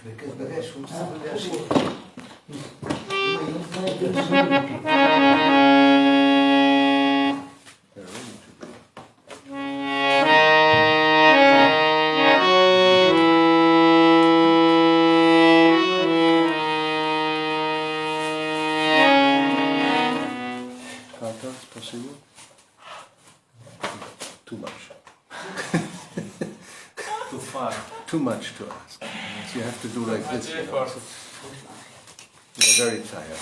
Perché adesso non sta vedendo. Спасибо. Too much. Too far. Too much to ask. So you have to do like this. You know, so you're very tired.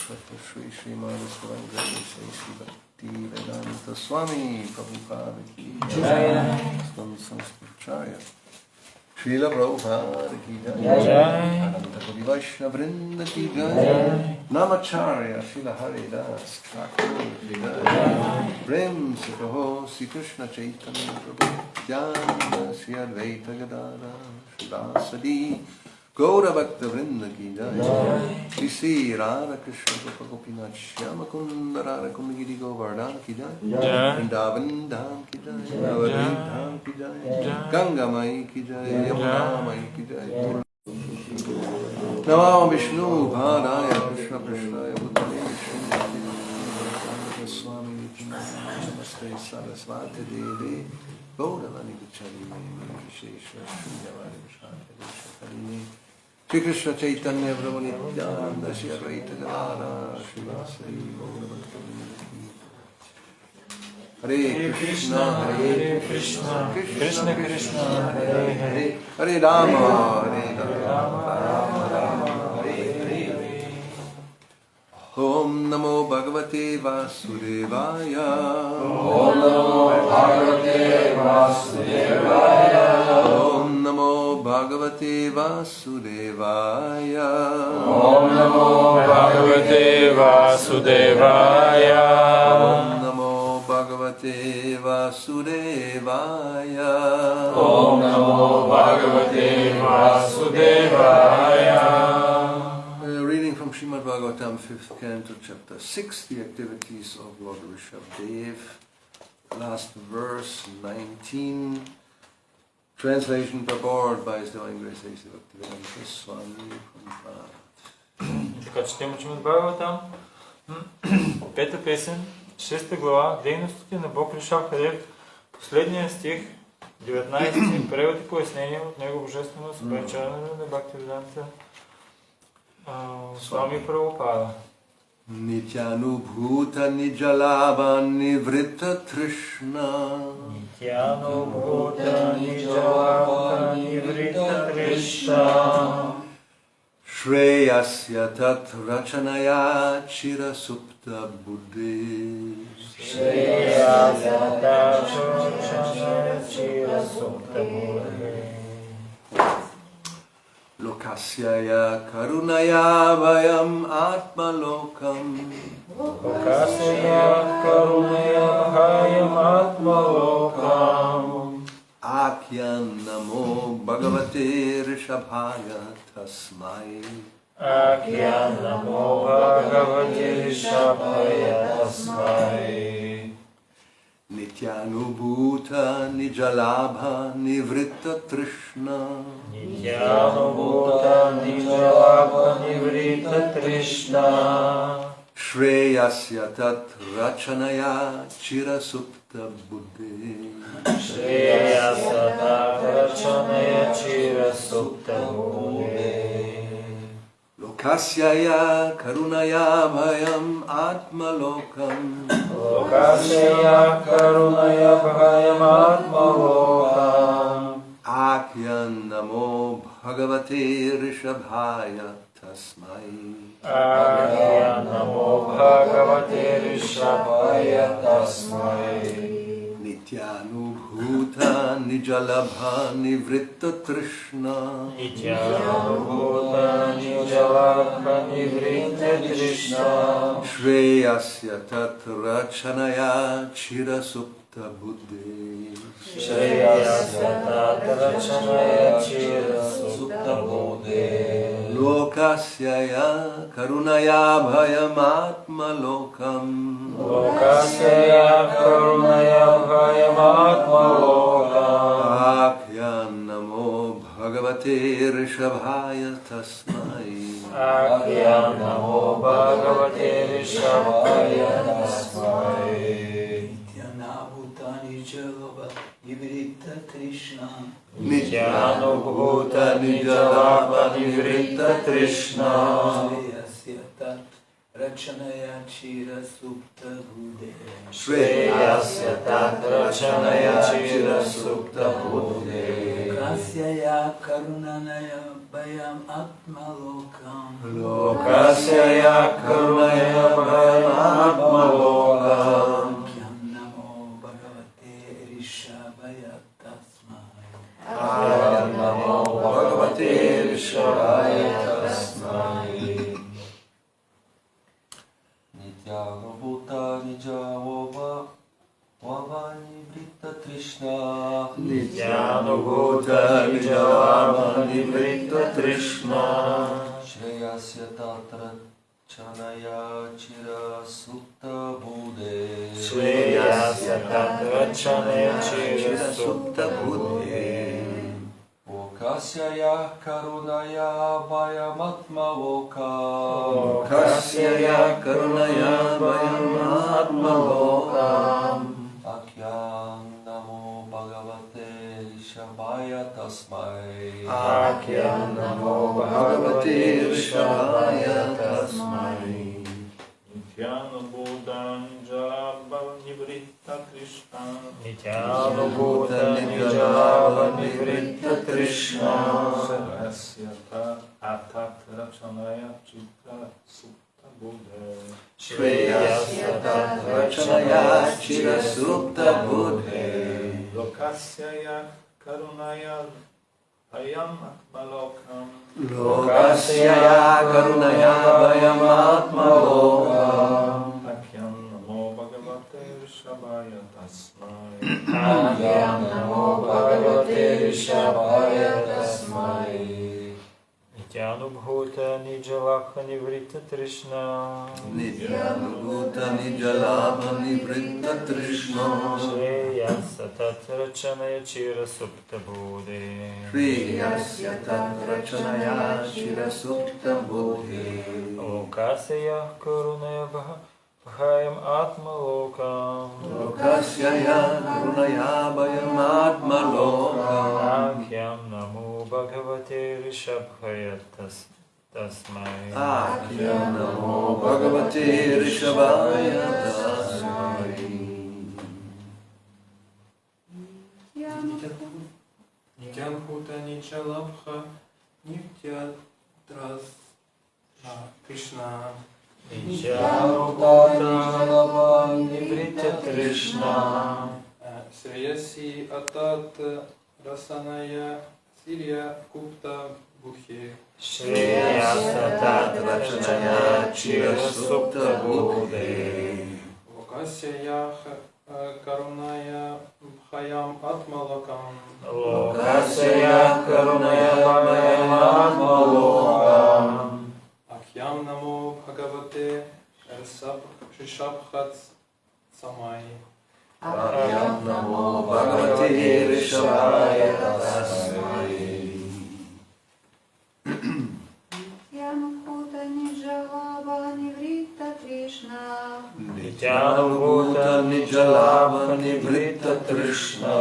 Shri Srimad Swarangari Shri Bhakti Vedanta Swami Prabhupada Ki Jai Sanskritacharya Srila Prabhupada Ki Jai Ananta Kodi Vaishnava Vrinda Ki Jai Namacharya Srila Haridas Thakur Ki Jai Prem Sikaho Sri Krishna Chaitanya Prabhu Nityananda Sri Advaita Gadara Sridasadi Gaura Bhakta Vrinda Ki Jai Shri Sri Radha Krishna Gopal Gopinath Shyama Kunda Radha Kunda Giri Govardhan Ki Jai Vrindavan Dham Ki Jai Navadvip Dham Ki Jai Ganga Mai Ki Jai Yamuna Mai Ki Jai Namah Vishnu Bhadaya Krishna Krishnaya Bhutale Srimati Goswami Namaste Saraswati Devi Gauravani Goswami Vishesha Shunyavadi Vishakari Vishakari Shri Krishna Chaitanya Prabhu Nityananda Shri Advaita Gadara Shri Vasari Hare Krishna Krishna Krishna Hare Hare Hare Rama Rama Rama Hare Hare Om Namo Bhagavate Vasudevaya Om Namo Bhagavate Vasudevaya Om Namo Bhagavate Vasudevaya Om Namo Bhagavate Vasudevaya Om Namo Bhagavate Vasudevaya Om Namo Bhagavate Vasudevaya. Reading from Srimad Bhagavatam, 5th canto, chapter 6, the activities of Lord Rishabhdev. Last verse, 19. Translation purport by His Divine Grace Bhakti Gauravani Goswami Prabhupada. Така четем Шримад Бхагаватам, пета песен, 6 глава, дейностите на Бог Ришабхдев, последния стих, 19, превод и пояснение от Него Божествено събраничаване на Бхакти Веданта Свами Прабхупада. Nityanubhuta nijalava nivrita trishna Nityanubhuta nijalava nivrita trishna Shreyasya tat rachanaya chira supta buddhi Shreyasya tat rachanaya chira supta buddhi Lokasyaya karunaya vayam atma lokam Lokasya karunaya bhayam atma lokam Akyan namo bhagavate rishabhaya tasmai Akyan namo bhagavate rishabhaya tasmai Nityanubhuta nijalabha nivritta trishna Nityanubhuta nijalabha nivrita trishna Shreyasya tat rachanaya chira supta buddhi Shreyasya tat rachanaya chira supta buddhi Lokasyaya karunaya bhayam atma lokam Lokasya karunaya bhayam atma lokam Akyan namo bhagavate rishabhaya tasmai Akyan namo bhagavate rishabhaya tasmai Nityanubhuta nijalabha nivritta trishna Nityanubhuta nijalabha nivrita trishna Shreyasya tat rachanaya chira supta buddhi Shreyasya tat rachanaya chira supta buddhi Lokasyaya karunaya bhayam atma lokam Lokasya karunaya bhayam atma lokam Akyan namo bhagavate rishabhaya tasmai Akyan namo bhagavate rishabhaya tasmai Nityanabhutani jalava nivrita trishna Nityanubhuta nijalabha nivritta trishna Shreyasya tat Rachanaya Chira Supta Bude Shreyasya tat rachanaya chira supta bude Lokasyaya Karunanaya Bhayam Atmalokam Lokasyaya karunaya bhayam atmalokam Kyam Namo Bhagavate Rishabhaya Tasmai Aryam namo bhagavate Rishabhaya tasmai Nityanubhuta nijavova Vavanivrita Trishna Nityanubhuta nijavanivrita Trishna Shreyasya tatra chanaya chira sukta bude Shreyasya tatra chanaya chira Supta Buddhe Lokasya ya karunaya vayamatmaloka Lokasya karunaya vayamatmalokam Akyam namo bhagavate Rishabhaya tasmai Akyam namo Bhagavate Rishabhaya Tasmai Nityanubhuta nijavanivrita Krishna Nityanubhuta nijavanivrita Krishna Shreyasya tatra chanaya chira supta bude Shreyasya tatrachanaya chira supta buddhe Lokasya karunaya bhayam atmalokam Lokasya karunaya vayamatmalokam Akyam namo bhagavate Rishabhaya tasmai Akyam namo bhagavate Rishabhaya tasmai Nityanubhuta nijalakha nivrita Trishna Nityanubhuta nijalabha nivrita Trishna Shreyasya tatra chanaya chira supta bude Shreyasya tatrachanaya chira supta buddhe Lokasya karunaya bhayam atmalokam Lokasya karunaya vayamatmalokam Akyam namo bhagavate Rishabhaya tasmai Akyam namo bhagavate Rishabhaya Tasmai Nityanubhuta Nichalabha Nitya Tras Krishna Nityanubhuta nivrita Krishna Shreyasi Atat Rasanaya Sirya Kupta Bukhe Shreyasya tatra chanaya chira supta bude Lokasya Yah Karunaya Bhayam Atmalakam Lokasya karunaya bhayam atmalokam Akyam Namo Bhagavate Rishabhat Samai Akyam namo bhagavate Rishabhaya Tasmai Nityanubhuta nijavanivrita Krishna Nityanubhuta nijalabha nivrita Trishna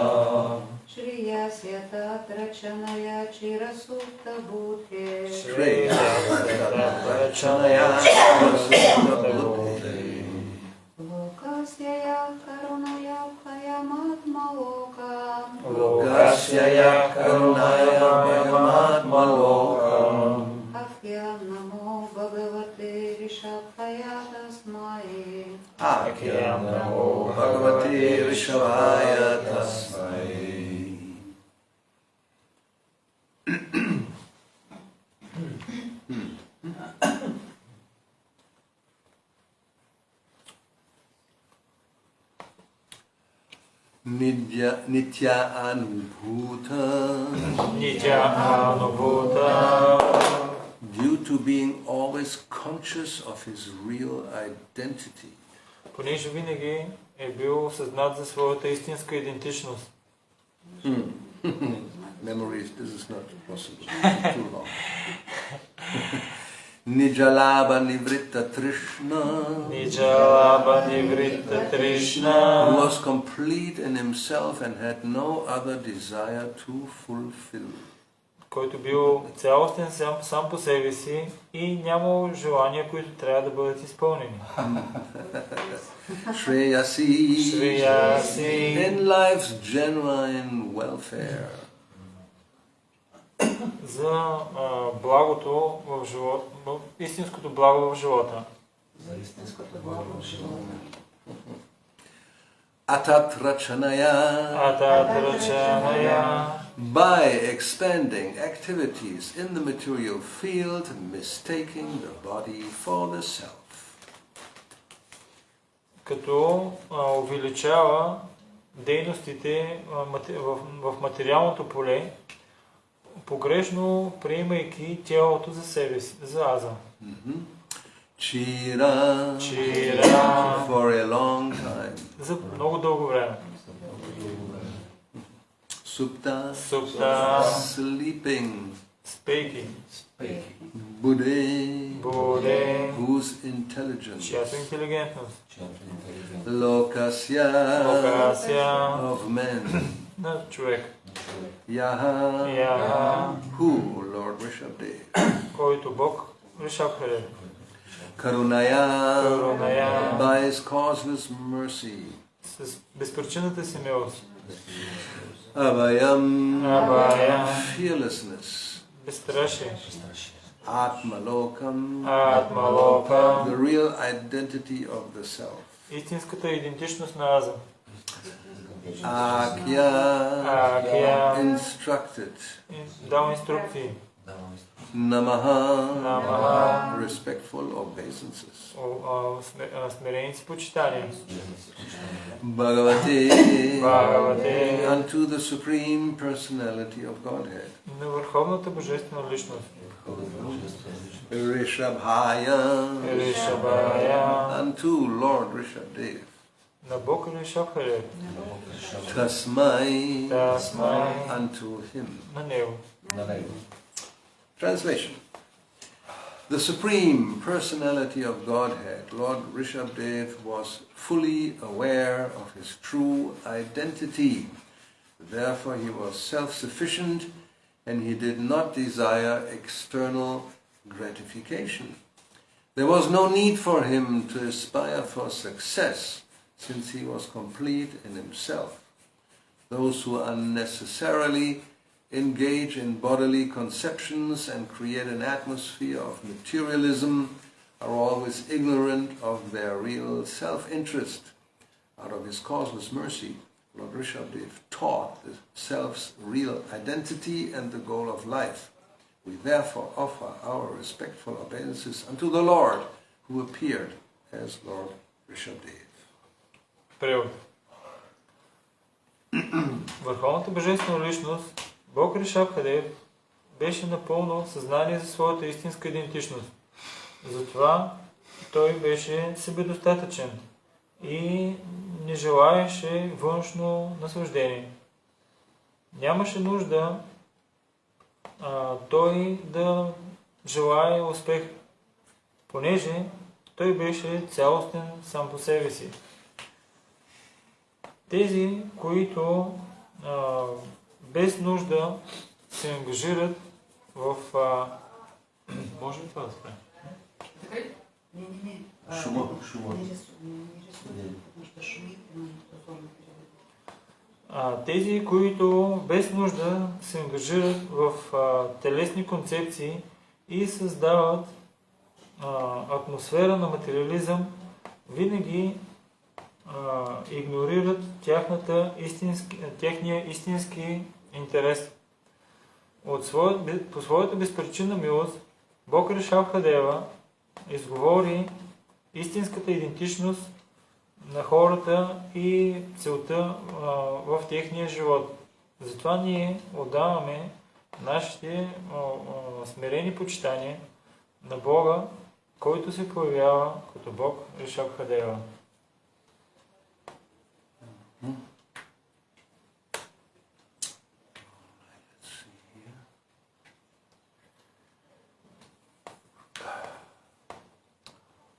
Shreyasya tatra chanaya chira supta buddhe Shreyasya tatrachanaya chira supta buddhe Lokasya karunaya bhayamatmalokam Lokasya karunaya vayamatmalokam Akyam namo bhagavate Rishabhaya tasmai Akyam namo bhagavate Rishabhaya Tasmai Nitya Anubhuta Nityanubhuta due to being always conscious of his real identity. Понеже винаги е бил съзнат за своята истинска идентичност. Memories, this is not possible. Too long. Nijalabha Nivritta Trishna, Ниджалаба ниврита Тришна, who was complete in himself and had no other desire to fulfill. който бил цялостен сам по себе си и нямал желания, които трябва да бъдат изпълнени. Shreyasi, Shreyasi, in life's genuine welfare. За благото в живота, истинското благо в живота. За истинското благо в живота. Atatrachanaya, by expanding activities in the material field, mistaking the body for the self. Като увеличава дейностите в материалното поле, погрешно приемайки тялото за себе си, за аза. Chira, for a long time. За много дълго време. Supta, sleeping. Спейки. Buddhe, whose intelligence. Чиято интелигентност. Lokasya, of men. На човек. Yaha, who, Lord Rishabdev. Който Бог Ришабдев. Karunaya, by his causeless mercy. С безпричинната си милост. Abhayam, fearlessness. Безстрашие. Atmalokam, the real identity of the self. Истинската идентичност на аза. Akya, instructed. Дал инструкции. Namaha, respectful obeisances. Смиреници почитания. Bhagavate, unto the supreme personality of Godhead. На върховната божествена личност. Rishabhaya, unto Lord Rishabdev. На Бог Ришабдев. Tasmai, unto him. На него. Translation. The Supreme Personality of Godhead, Lord Rishabdev, was fully aware of his true identity. Therefore he was self-sufficient and he did not desire external gratification. There was no need for him to aspire for success, since he was complete in himself. Those who unnecessarily engage in bodily conceptions and create an atmosphere of materialism are always ignorant of their real self-interest. Out of his causeless mercy, Lord Rishabdev taught the self's real identity and the goal of life. We therefore offer our respectful obeisances unto the Lord who appeared as Lord Rishabdev. Превод. Върховната божествена личност Бог Ришабдев беше напълно съзнание за своята истинска идентичност. Затова той беше себедостатъчен и не желаеше външно наслаждение. Нямаше нужда той да желае успех, понеже той беше цялостен сам по себе си. Тези, които без нужда се ангажират в... Може ли това да спре? Не. Шума. Тези, които без нужда се ангажират в телесни концепции и създават атмосфера на материализъм, винаги игнорират техния истински интерес. По своята безпричинна милост, Бог Ришабдева изговори истинската идентичност на хората и целта в техния живот. Затова ние отдаваме нашите смирени почитания на Бога, който се появява като Бог Ришабдева.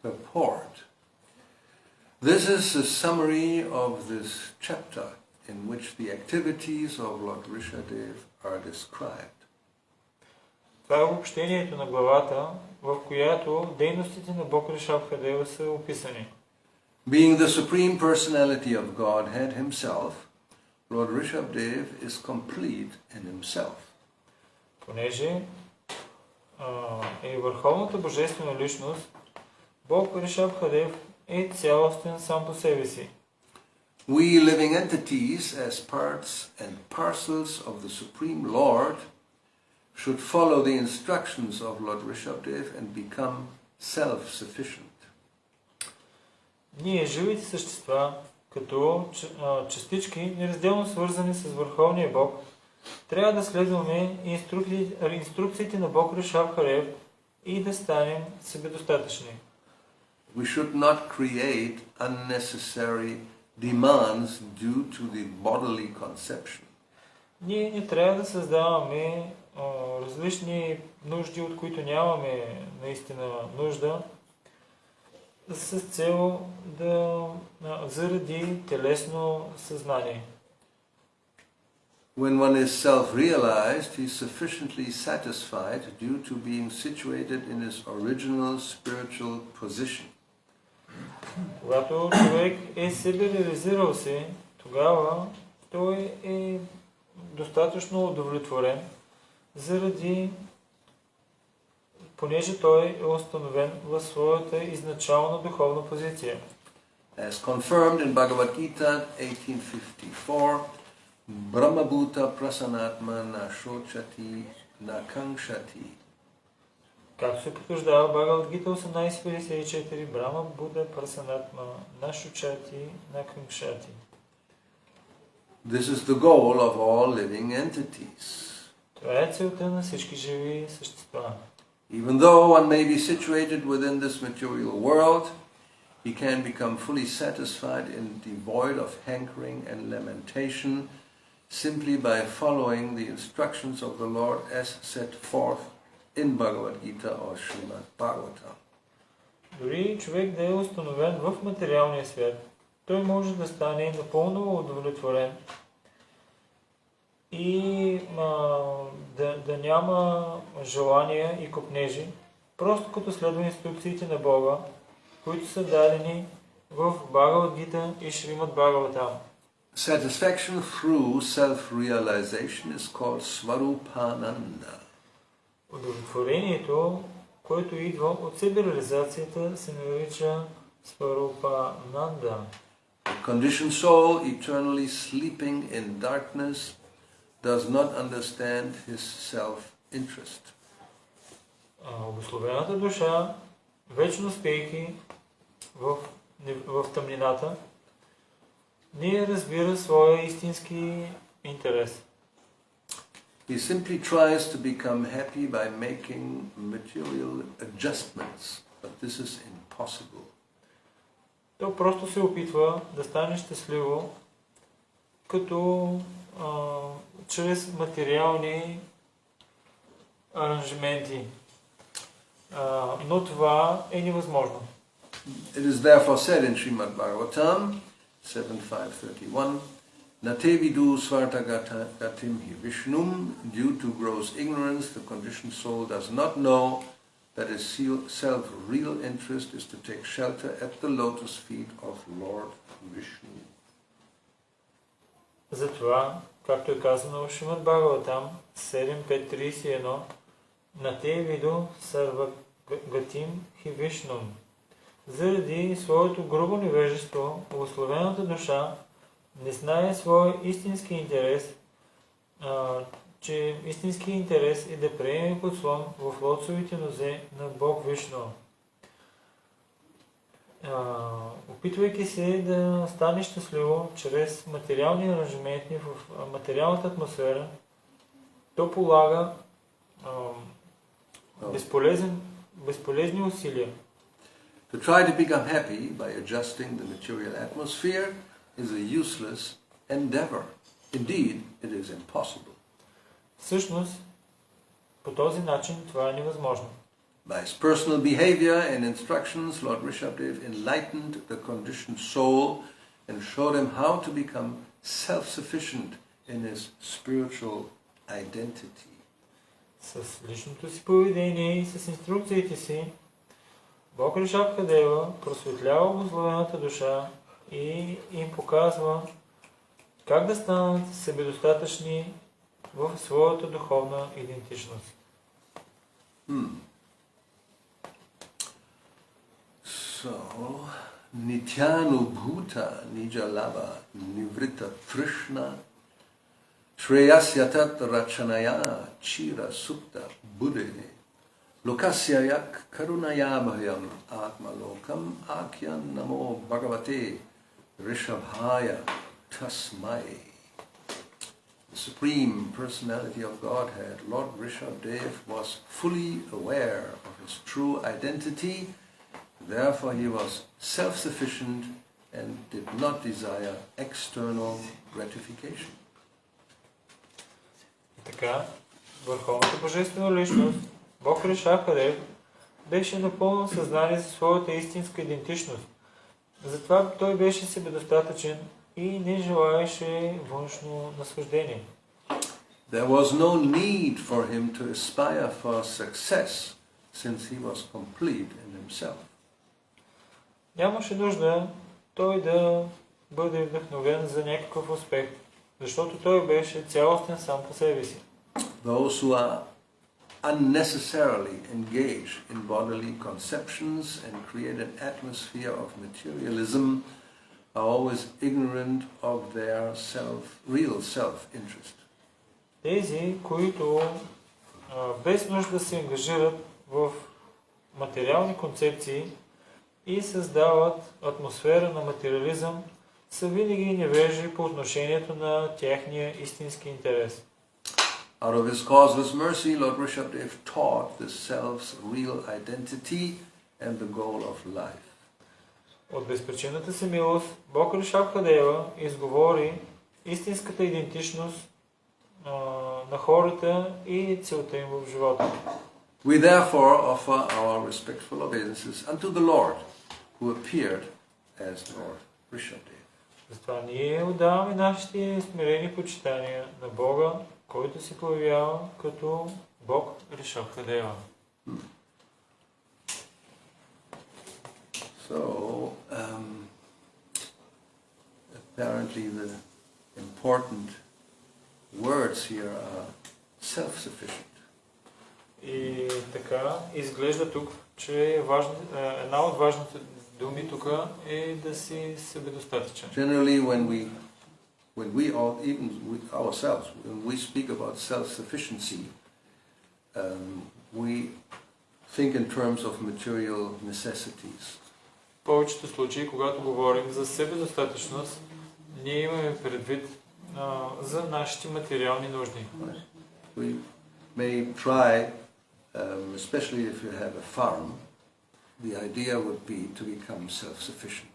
The port. This is a summary of this chapter in which the activities of Lord Rishabdev are described. Това е обобщението на главата, в която дейностите на Бог Ришабхадева са описани. Being the supreme personality of Godhead himself, Lord Rishabdev is complete in himself. Понеже е върховната божествена личност, Бог Ришабхадев е цялостен сам по себе си. We living entities as parts and parcels of the Supreme Lord should follow the instructions of Lord Rishabdev and become self-sufficient. Ние, живите същества, като частички, неразделно свързани с Върховния Бог, трябва да следваме инструкциите на Бог Ришабхадев и да станем себедостатъчни. We should not create unnecessary demands due to the bodily conception. Ние не трябва да създаваме различни нужди, от които нямаме наистина нужда, с цел заради телесно съзнание. When one is self-realized, he is sufficiently satisfied due to being situated in his original spiritual position. Когато човек е себе реализирал се, тогава той е достатъчно удовлетворен, понеже той е установен в своята изначална духовна позиция. As confirmed in Bhagavad Gita 1854, Brahma Bhuta Prasanatma na Shochati na Kankshati. Както се потвърждава Бхагавад Гита 1854, Брама Буда Прасанатма Нашучати Наканкшати. This is the goal of all living entities. Това е целта на всички живи същества. Even though one may be situated within this material world, he can become fully satisfied and devoid of hankering and lamentation simply by following the instructions of the Lord as set forth in Bhagavad Gita or Srimad Bhagavatam. Дори човек да е установен в материалния свят, той може да стане напълно удовлетворен и да няма желания и копнежи, просто като следва инструкциите на Бога, които са дадени в Бхагавад Гита и Шримад Бхагаватам. Satisfaction through self-realization is called Svarupananda. Удовлетворението, което идва от себереализацията, се нарича Сварупананда. The conditioned soul, eternally sleeping in darkness, does not understand his self-interest. Обусловената душа, вечно спейки в тъмнината, не разбира своя истински интерес. He simply tries to become happy by making material adjustments, but this is impossible. То просто се опитва да стане щастливо, като чрез материални аранжименти. Но това е невъзможно. It is therefore said in Srimad Bhagavatam 7.5.31, Nate vidu svartagatim hi vishnum, due to gross ignorance, the conditioned soul does not know that his self-real interest is to take shelter at the lotus feet of Lord Vishnu. Затова, както е казано в Шримад Бхагаватам 7.5.31, Нате виду сарвагатим хи вишнум. Заради своето грубо невежество, благословената душа не знае своя истински интерес, че истински интерес е да приеме подслон в лотосовите нозе на Бог Вишну. Опитвайки се да стане щастливо чрез материални аранжименти в материалната атмосфера, то полага безполезни усилия. To try to become happy by adjusting the material atmosphere is a useless endeavor. Indeed, it is impossible. Всъщност, по този начин това е невъзможно. By his personal behavior and instructions, Lord Rishabdev enlightened the conditioned soul and showed him how to become self-sufficient in his spiritual identity. с личното си поведение и с инструкциите си, Бог Ришабхадева просветлява обусловената душа и им показва как да станат себедостатъчни в своята духовна идентичност. So, Nityanubhuta Nijalava Nivrita Trishna Shreyasyatat Rachanaya Chira Sukta Buddhe Lokasyayak Karunayabhayam Atma Lokam Akyan Namo Bhagavate Rishabhaya Tasmai. The Supreme Personality of Godhead, Lord Rishabdev, was fully aware of his true identity. Therefore he was self-sufficient and did not desire external gratification. И така, върховната божествена личност, Бог Ришабхадев, беше напълно съзнание за своята истинска идентичност. Затова той беше себедостатъчен и не желаеше външно наслаждение. There was no need for him to aspire for success, since he was complete in himself. Нямаше нужда той да бъде вдъхновен за някакъв успех, защото той беше цялостен сам по себе си. Those who are unnecessarily engaged in bodily conceptions and create an atmosphere of materialism are always ignorant of their real self-interest. Тези, които без нужда се ангажират в материални концепции и създават атмосфера на материализъм, са винаги невежи по отношението на тяхния истински интерес. Out of his causeless mercy, Lord Rishabdev taught the self's real identity and the goal of life. От безпричинната си милост, Бог Ришабхадева изговори истинската идентичност на хората и целта им в живота. We therefore offer our respectful obeisances unto the Lord, who appeared as Lord Rishabdev. Затова ние отдаваме нашите смирени почитания на Бога, който се появява като Бог Ришабхадева. So, apparently the important words here are self-sufficient. И така изглежда тук, че една от важните думи тук е да си себедостатъчен. Generally, when we all, even with ourselves, when we speak about self-sufficiency, we think in terms of material necessities. В повечето случаи, когато говорим за себедостатъчност, ние имаме предвид за нашите материални нужди. We may try, especially if you have a farm, the idea would be to become self-sufficient.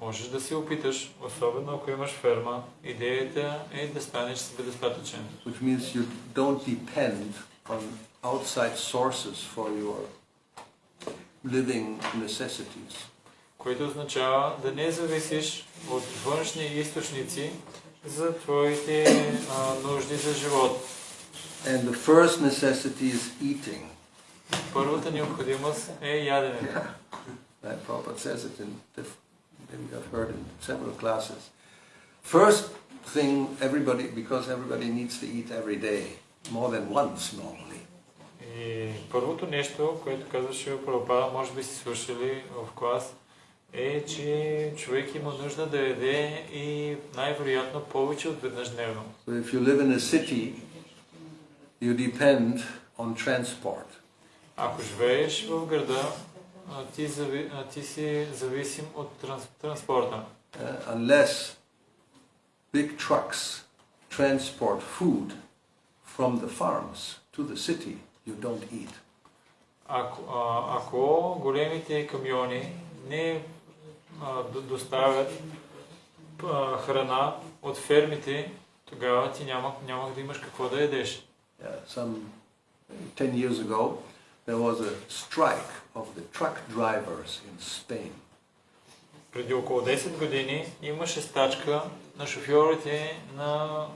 Можеш да се опиташ, особено ако имаш ферма, идеята е да станеш себедостатъчен. Which means you don't depend on outside sources for your living necessities. Което означава да не зависиш от външни източници за твоите нужди за живот. And the first necessity is eating. Първата необходимост е ядене. That Prabhupada says it in, maybe I've heard in several classes. First thing, because everybody needs to eat every day, more than once normally. И първото нещо, което казваше Прабхупада, може би си слушали в клас, е, че човек има нужда да яде и най-вероятно повече от веднъж дневно. So if you live in a city, you depend on transport. Ако живееш в града, ти си зависим от транспорта. Unless big trucks transport food from the farms to the city, you don't eat. Ако големите камиони не доставят храна от фермите, тогава ти няма да имаш какво да ядеш. Some 10 years ago, there was a strike of the truck drivers in Spain. Преди около 10 години имаше стачка на шофьорите на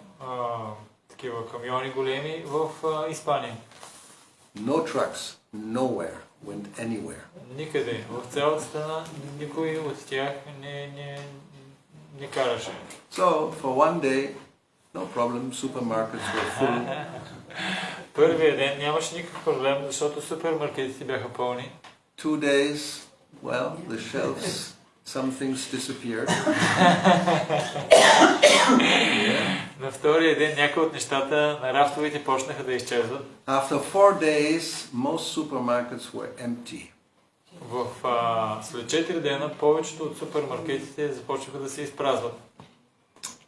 такива камиони големи в Испания. no trucks, nowhere went anywhere. Никъде. В цялата страна никой от тях не караше. So for one day, no problem, supermarkets were full. Първия ден нямаше никакъв проблем, защото супермаркетите бяха пълни. 2 days, well, the shelves, some things disappeared. На втория ден някои от нещата на рафтовете почнаха да изчезват. After 4 days, most supermarkets were empty. След 4 дена повечето от супермаркетите започнаха да се изпразват.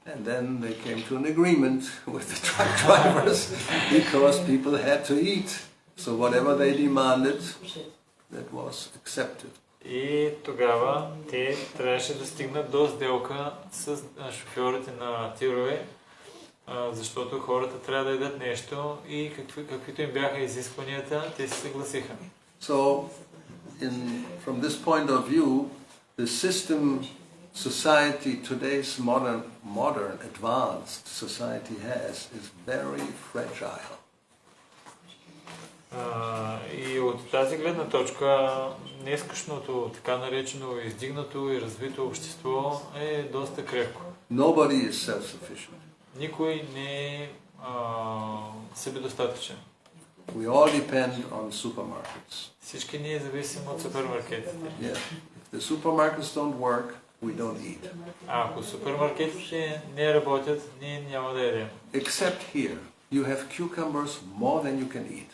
And then they came to an agreement with the truck drivers because people had to eat. So whatever they demanded, that was accepted. И тогава те трябваше да стигнат до сделка с шофьорите на тирове, защото хората трябва да ядат нещо и каквито им бяха изискванията, те се съгласиха. So, from this point of view, the system society, today's modern advanced society has, is very fragile. И от тази гледна точка, днескашното така наречено издигнато и развито общество е доста крехко. Nobody is self-sufficient. Никой не е себедостатъчен. We all depend on supermarkets. Всички ние зависим от супермаркетите. Yeah. If the supermarkets don't work, we don't eat. Ако супермаркетите не работят, ние няма да ядем. Except here. You have cucumbers more than you can eat.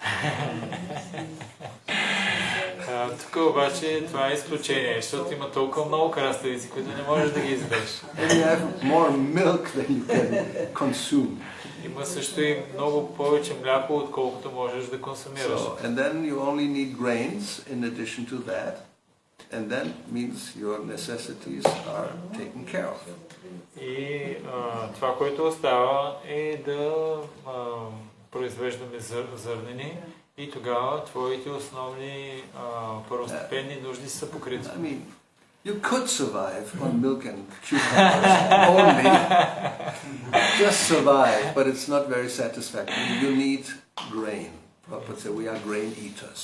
Тук обаче това е изключение, защото има толкова много краставици, които не можеш да ги изядеш. And you have more milk than you can consume. Има също и много повече мляко, отколкото можеш да консумираш. And then you only need grains in addition to that. And then means your necessities are taken care of. И това, което остава е да произвеждаме зърнени и тогава твоите основни първостепенни нужди са покрити. I mean, you could survive on milk and cucumbers only. Just survive, but it's not very satisfactory. You need grain. Prabhupada said we are grain eaters.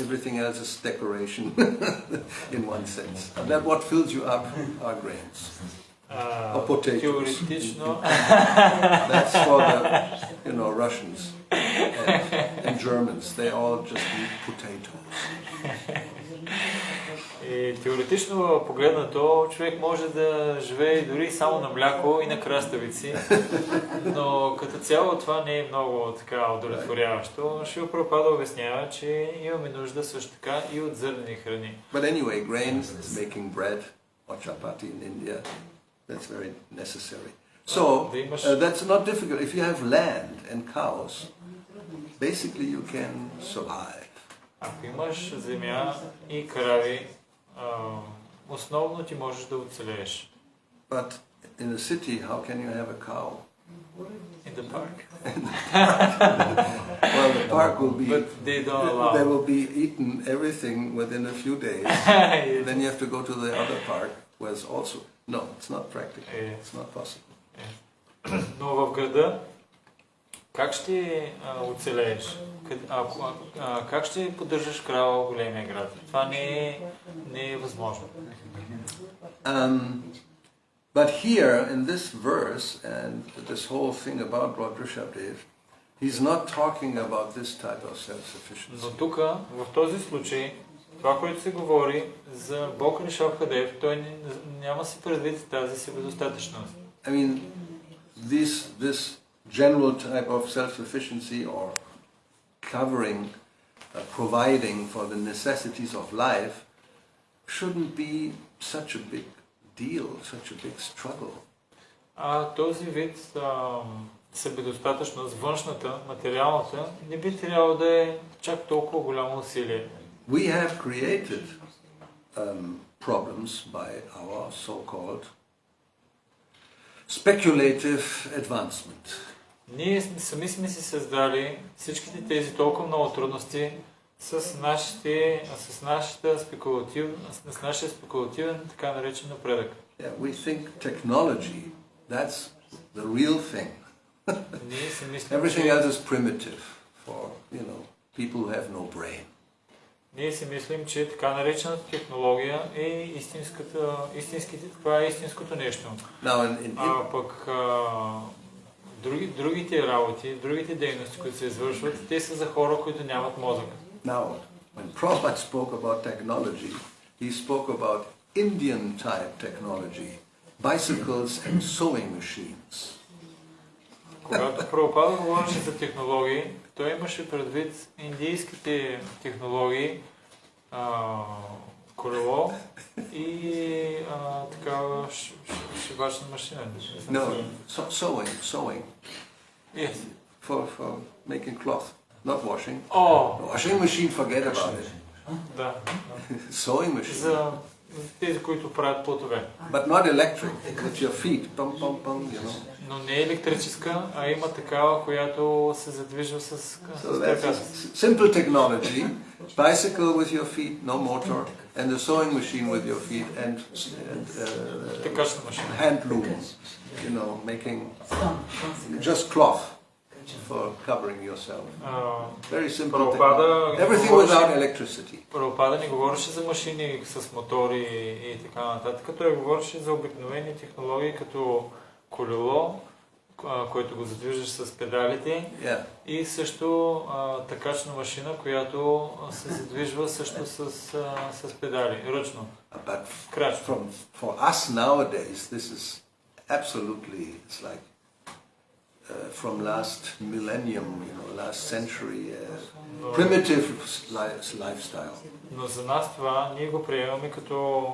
Everything else is decoration in one sense. And that what fills you up are grains. Or potatoes. Теоретично. That's for the Russians and Germans. They all just eat potatoes. И теоретично погледнато, човек може да живее дори само на мляко и на краставици, но като цяло това не е много така удовлетворяващо. Шрила Прабхупада обяснява, че имаме нужда също така и от зърнени храни. But anyway, grains is making bread or chapati in India. That's very necessary. So, that's not difficult. If you have land and cows, basically you can survive. Ако имаш земя и крави, основно ти можеш да оцелееш. But in a city, how can you have a cow? In the park. Well, the park will be. But they don't allow. They will be eaten everything within a few days. Then you have to go to the other park, where it's also. No, it's not practical. It's not possible. Но в града как ще оцелееш? Как ще поддържаш крава в големия град? Това не е възможно. But here in this verse and this whole thing about Lord Rishabdev, he's not talking about this type of self-sufficiency. Но тук, в този случай, това, което се говори за Бог Ришабдев, той няма си предвид тази себедостатъчност. I mean, this general type of self-sufficiency or covering, providing for the necessities of life shouldn't be such a big deal, such a big struggle. Този вид себедостатъчност, външната, материалната, не би трябвало да е чак толкова голямо усилие. We have created problems by our so-called speculative advancement. Ние сами сме си създали всичките тези толкова много трудности с нашия спекулативен, така наречен напредък. Yeah, we think technology, that's the real thing. Ние си мислим, Everything else is primitive for, people who have no brain. Ние си мислим, че така наречената технология е това е истинското нещо. А пък другите работи, другите дейности, които се извършват, те са за хора, които нямат мозък. Now, when Prabhupada spoke about technology, he spoke about Indian type technology, bicycles and sewing machines. Когато Прабхупада говореше за технологии, той имаше предвид индийските технологии, колело и такава шивачна машина. No, sewing. Yes. For making cloth, not washing. Oh. Washing machine, forget about it. Да. Sewing machine. За тези, които правят плътове. But not electric, with your feet, pum, pum, pum, you know. Но не е електрическа, а има такава, която се задвижва с краката. Simple technology, bicycle with your feet, no motor, and the sewing machine with your feet, and hand loom, you know, making just cloth for covering yourself. Very simple technology. Everything without electricity. Прабхупада не говореше за машини с мотори и така нататък. Той говореше за обикновени технологии като колело, който го задвиждаш с педалите, и също такачна машина, която се задвижва също с педали, ръчно. But for us nowadays, this is absolutely, it's like from last millennium, you know, last century, primitive lifestyle. Но за нас това ние го приемаме като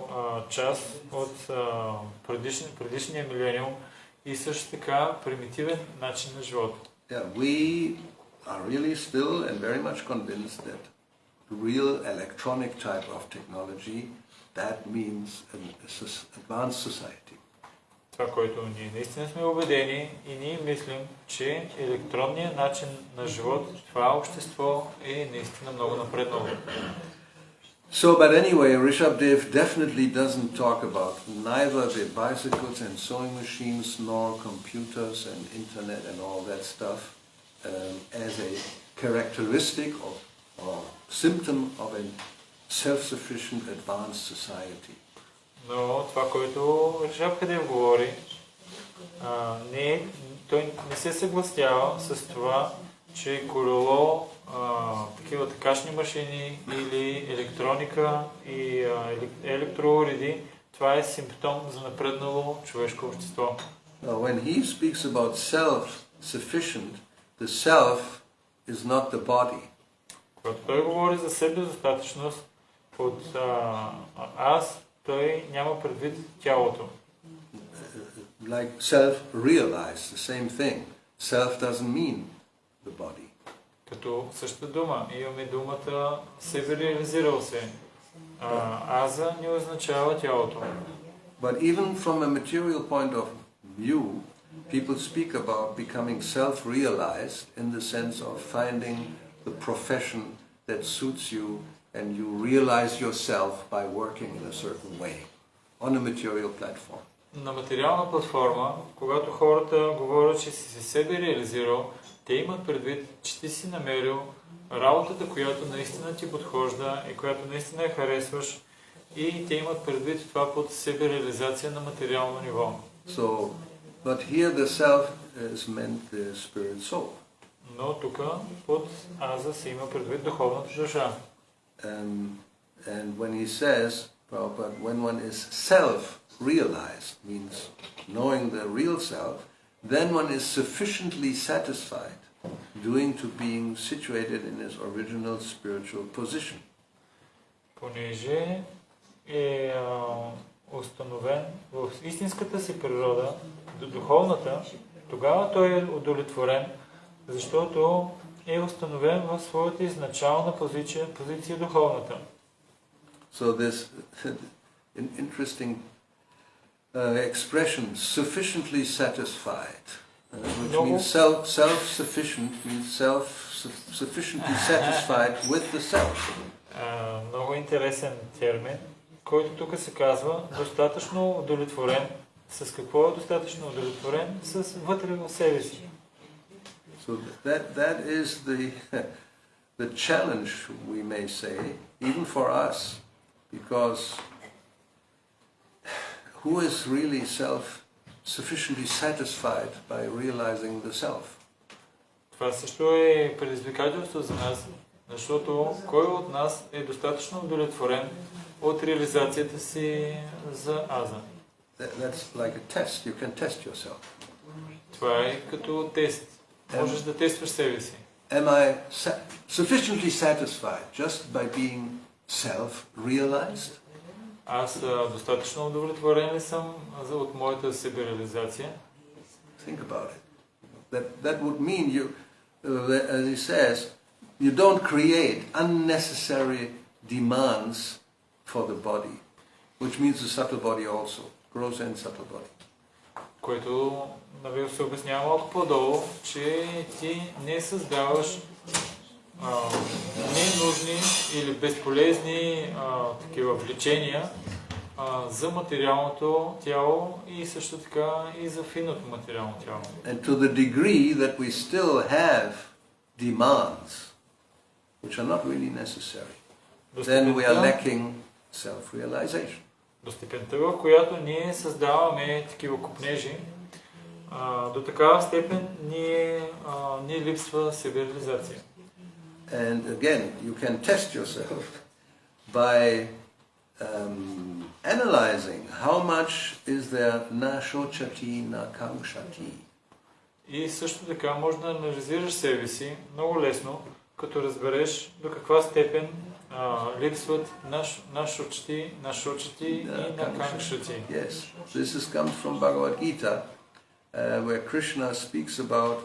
част от предишния милениум и също така примитивен начин на живота. Yeah, we are really still and very much convinced that real electronic type of technology, that means an advanced society. Това, което ние наистина сме убедени и ние мислим, че електронният начин на живот, това общество е наистина много напреднало. So, but anyway, Rishabdev definitely doesn't talk about neither the bicycles and sewing machines nor computers and internet and all that stuff as a characteristic or symptom of a self-sufficient advanced society. Но това, което Ришабдев говори, той не се съгласява с това, че колело, такива такашни машини или електроника и електроуреди, това е симптом за напреднало човешко общество. When he speaks about self-sufficient, the self is not the body. Когато той говори за себедостатъчност от аз, той няма предвид тялото. Like self-realized, the same thing. Self doesn't mean the body. Като същата дума, имаме думата себереализирал се. Аза не означава тялото. But even from a material point of view, people speak about becoming self-realized in the sense of finding the profession that suits you and you realize yourself by working in a certain way on a material platform. На материална платформа, когато хората говорят, че си се себе реализирал, те имат предвид, че ти си намерил работата, която наистина ти подхожда и която наистина я харесваш, и те имат предвид това под себе реализация на материално ниво. So, but here the self is meant the spirit soul. Но тук под аза се има предвид духовната душа. And when he says, Prabhupada, when one is self-realized, means knowing the real self, then one is sufficiently satisfied doing to being situated in his original spiritual position. Понеже е установен в истинската си природа, духовната, тогава той е удовлетворен, защото е установен в своята изначална позиция духовната. So this interesting expression, sufficiently satisfied, which means self-sufficient, means sufficiently satisfied with the self. Много интересен термин, който тук се казва достатъчно удовлетворен. С какво е достатъчно удовлетворен? С вътре в себе си. So that is the challenge, we may say, even for us, because who is really sufficiently satisfied by realizing the self? Това също е предизвикателство за нас, защото кой от нас е достатъчно удовлетворен от реализацията си за аза? That's like a test. You can test yourself. Това е като тест. Можеш да тестваш себе си. Am I sufficiently satisfied just by being self-realized? Аз достатъчно удовлетворен ли съм от моята себереализация? Think about it. That would mean you, as he says, you don't create unnecessary demands for the body, which means the subtle body also, gross and subtle body. Което се обяснява малко по-долу, че ти не създаваш ненужни или безполезни такива влечения за материалното тяло и също така и за финното материално тяло. And to the degree that we still have demands which are not really necessary, then we are lacking self-realization. До степента, в която ние създаваме такива купнежи, до такава степен ни липсва себереализация. And again, you can test yourself by analyzing how much is there na shochati, na kangshati. И също така може да анализираш себе си много лесно, като разбереш до каква степен липсват на шочати и на кангшати. Yes, this comes from Bhagavad Gita, where Krishna speaks about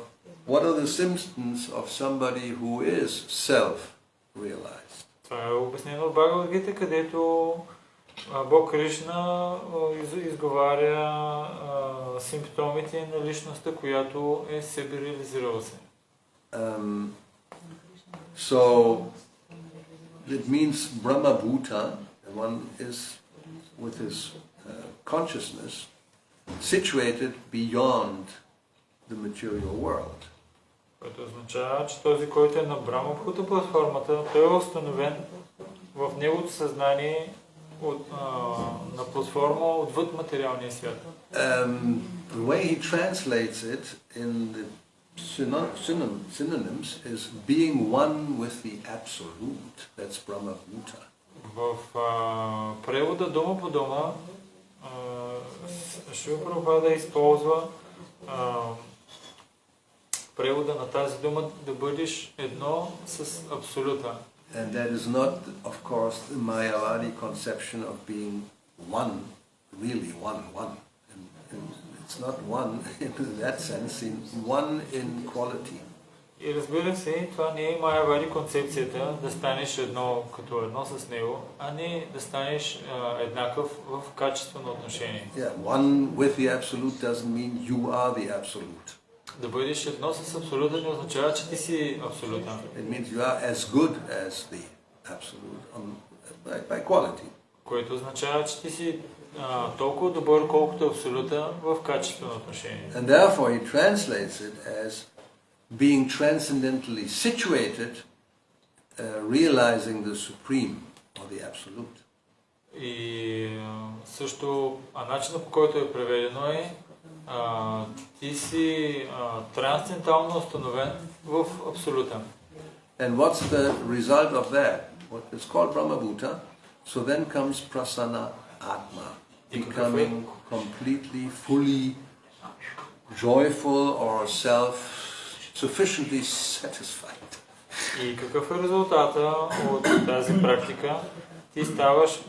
what are the symptoms of somebody who is self-realized. Това е обяснено в Бхагавад Гита, където Бог Кришна изговаря симптомите на личността, която е себе реализирала се. So it means Brahma Bhuta, one is with his consciousness situated beyond the material world. Което означава, че този, който е на Брахма Бхута платформата, той е установен в неговото съзнание на платформа отвъд материалния свят. The way he translates it in the synonyms is being one with the absolute. That's Brahma Bhuta. В превода дума по дума Шрила Прабхупада използва превода на тази дума да бъдеш едно с абсолюта. And that is not, of course, the Mayavadi conception of being one, really one. And it's not one in that sense, one in quality. И разбира се, това не е Майявади концепцията да станеш едно като едно с него, а не да станеш еднакъв в качествено отношение. Yeah, one with the absolute doesn't mean you are the absolute. Да бъдеш едно с абсолюта не означава, че ти си абсолютен. It means you are as good as the absolute by quality. Което означава, че ти си толкова добър, колкото абсолюта в качествено отношение. And therefore he translates it as being transcendentally situated, realizing the supreme or the absolute. И също начинът, по който е преведено е ти си трансцендентално установен в абсолюта. And what's the result of that? What is called Brahma Bhuta. So then comes Prasanna Atma, becoming completely, fully joyful or self-sufficiently satisfied. И какъв е резултата от тази практика? Ти ставаш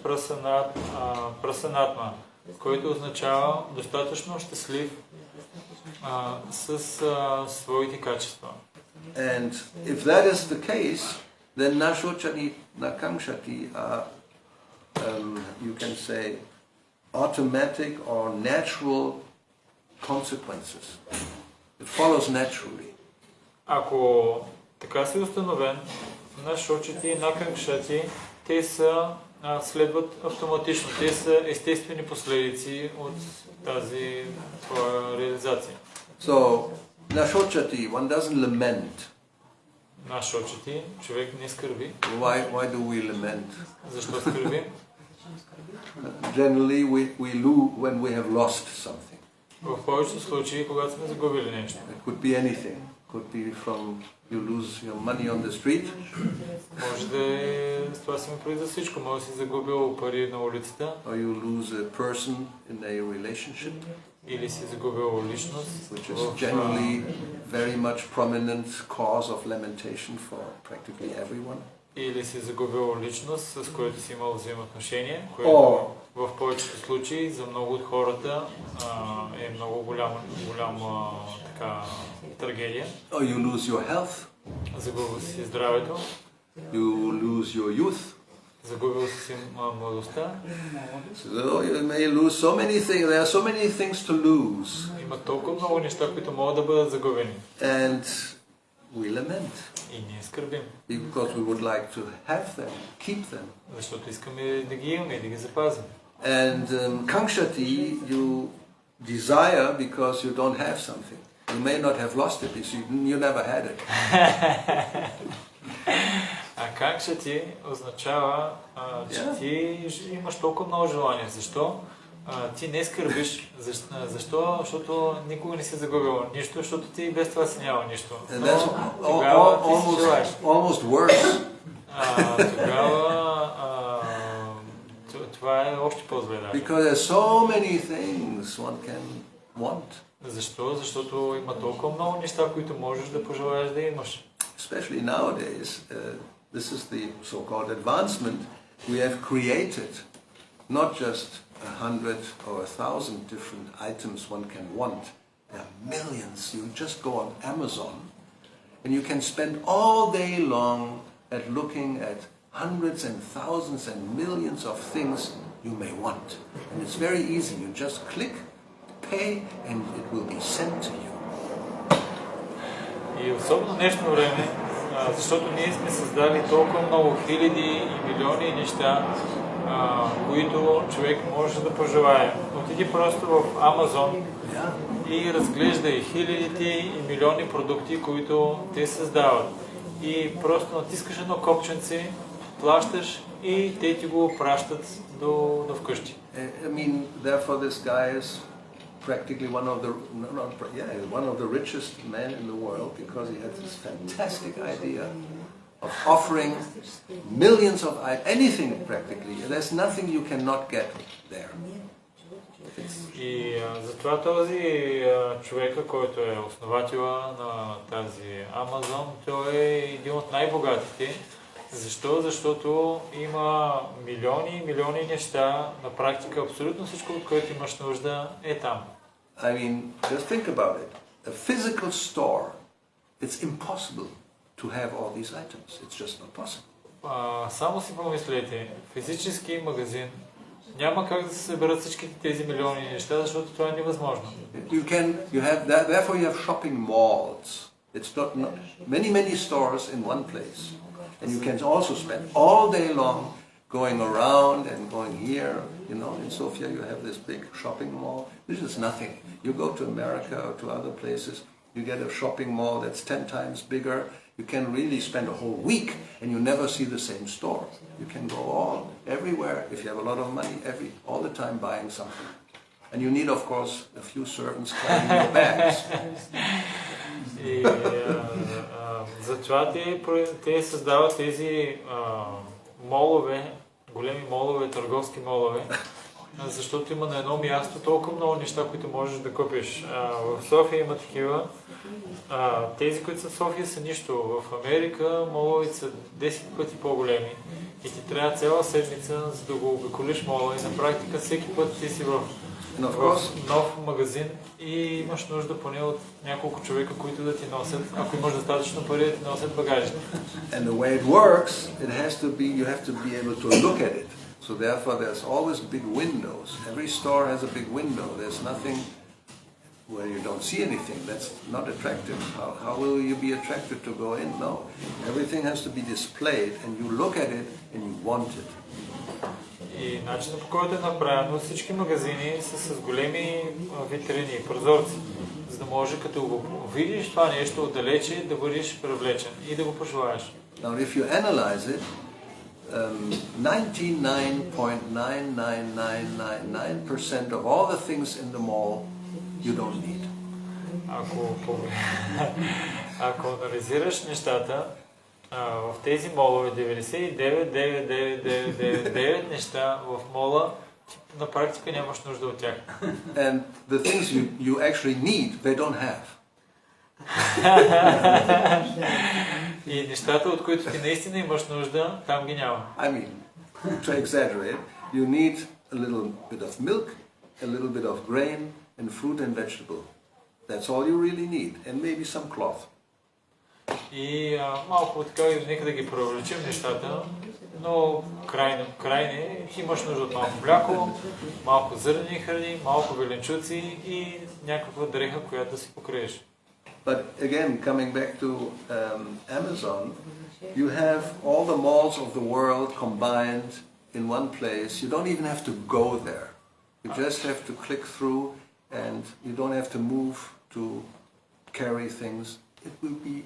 прасанатма, който означава достатъчно щастлив с своите качества. And if that is the case, then nashochati, nakangshati are, you can say, automatic or natural consequences. It follows naturally. Ако така си установен, нашочати и накангшати, те следват автоматично. Те са естествени последици от тази твоя реализация. So, nashochati, one doesn't lament. наши очите човек не скърби. Why do we lament? Защо скърбим? Generally, we lose when we have lost something. В повечето случаи, когато сме загубили нещо. It could be anything. Could be from you lose your money on the street. Може да е, с това си ме преди за всичко. Може да си загубил пари на улицата. Or you lose a person in a relationship. Или си загубил личност. Which is generally very much prominent cause of lamentation for practically everyone. Или си загубил личност, с което си имал взаимоотношение, което в повечето случаи за много от хората е много голяма така трагедия. Or you lose your health. Загубил си здравето. You lose your youth. Загубил си младостта. So you may lose so many things. There are so many things to lose. Има толкова много неща, които могат да бъдат загубени. And we lament. И ние скърбим. Because we would like to have them, keep them. Защото искаме да ги имаме и да ги запазим. And Kangshati you desire because you don't have something. You may not have lost it because you never had it. А Кангшати означава, че ти имаш толкова много желание. Защо? Ти не скърбиш. Защо? Защото никога не си загубил нищо, защото ти без това си няма нищо. Тогава ти си желаеш. Almost worse. Тогава това е още по-зле. Because there are so many things one can want. Защо? Защото има толкова много неща, които можеш да пожелаеш да имаш. Especially nowadays, this is the so-called advancement. We have created not just 100 or 1,000 different items one can want. There are millions. You just go on Amazon and you can spend all day long at looking at hundreds and thousands and millions of things you may want. And it's very easy. You just click, pay, and it will be sent to you. И особено днешно време, защото ние сме създали толкова много хиляди и милиони неща, които човек може да пожелае. Отиди просто в Амазон и разглеждай хилядите и милиони продукти, които те създават. И просто натискаш едно копченце, плащаш и те ти го пращат до вкъщи. I mean, therefore this guy is practically one of the richest men in the world because he had this fantastic idea of offering millions of anything practically. There's nothing you cannot get there. И затова този човека, който е основателя на тази Амазон, той е един от най-богатите. Защо? Защото има милиони и милиони неща, на практика абсолютно всичко, от което имаш нужда, е там. I mean, just think about it. A physical store, it's impossible to have all these items. It's just not possible. Само си помислете, физически магазин няма как да се съберат всичките тези милиони неща, защото това е невъзможно. Therefore you have shopping malls. It's not many stores in one place. And you can also spend all day long going around and going here. You know, in Sofia you have this big shopping mall. This is nothing. You go to America or to other places, you get a shopping mall that's 10 times bigger. You can really spend a whole week and you never see the same store. You can go everywhere if you have a lot of money, all the time buying something. And you need, of course, a few servants carrying your bags. И затова те създават тези молове, големи молове, търговски молове, защото има на едно място толкова много неща, които можеш да купиш. В София има такива. Тези, които са в София, са нищо. В Америка моловете са 10 пъти по-големи и ти трябва цяла седмица, за да го обиколиш мола и на практика всеки път ти си в нов магазин и имаш нужда поне от няколко човека, които да ти носят, ако имаш достатъчно пари, да ти носят багажите. And the way it works, you have to be able to look at it. So therefore there's always big windows. Every store has a big window. There's nothing where you don't see anything. That's not attractive. How will you be attracted to go in? No. Everything has to be displayed and you look at it and you want it. И начинът, по който е направено, всички магазини са с големи витрини, прозорци, за да може като го видиш това нещо отдалече да бъдеш привлечен и да го пожелаеш. Now if you analyze it, 99.99999% of all the things in the mall you don't need. Ако анализираш нещата, в тези молове 99,99999 неща в мола, на практика нямаш нужда от тях. And the things you actually need, they don't have. И нещата, от които ти наистина имаш нужда, там ги няма. I mean, to exaggerate, you need a little bit of milk, a little bit of grain, and fruit and vegetable. That's all you really need, and maybe some cloth. И малко така, нека да ги преувеличим нещата, но крайне имаш нужда от малко мляко, малко зърнени храни, малко зеленчуци и някаква дреха, която да си покриеш. But again, coming back to Amazon, you have all the malls of the world combined in one place. You don't even have to go there. You just have to click through, and you don't have to move to carry things. It will be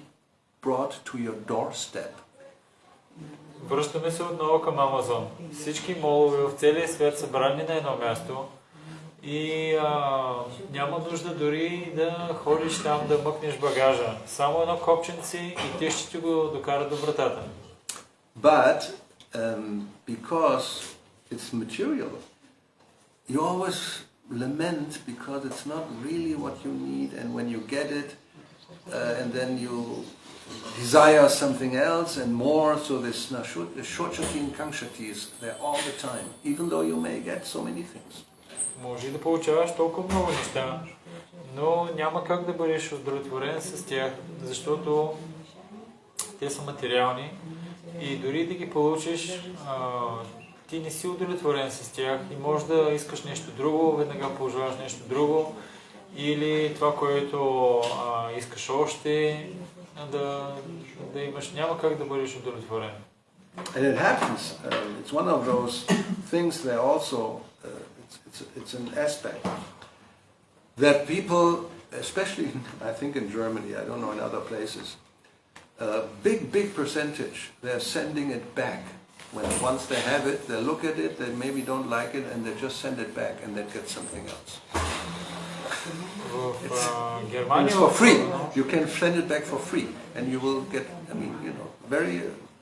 brought to your doorstep. Връщаме се отново към Амазон. Всички молове в целия свят са събрани на едно място и няма нужда дори да ходиш там да мъкнеш багажа. Само едно копченце и те ще ти го докарат до вратата. But because it's material, you always lament because it's not really what you need, and when you get it, and then you desire something else and more, so this shochati and kangshati is there all the time, even though you may get so many things. Може да получаваш толкова много неща, но няма как да бъдеш удовлетворен с тях, защото те са материални и дори да ги получиш, ти не си удовлетворен с тях и можеш да искаш нещо друго, веднага пожелаш нещо друго или това, което искаш още, да имаш, няма как да бъдеш удовлетворен. And it happens. It's one of those things that also, it's an aspect that people, especially I think in Germany, I don't know in other places, big percentage, they're sending it back. When once they have it, they look at it, they maybe don't like it, and they just send it back and they get something else. It's for free. You can send it back for free, and you will get, I mean, you know, very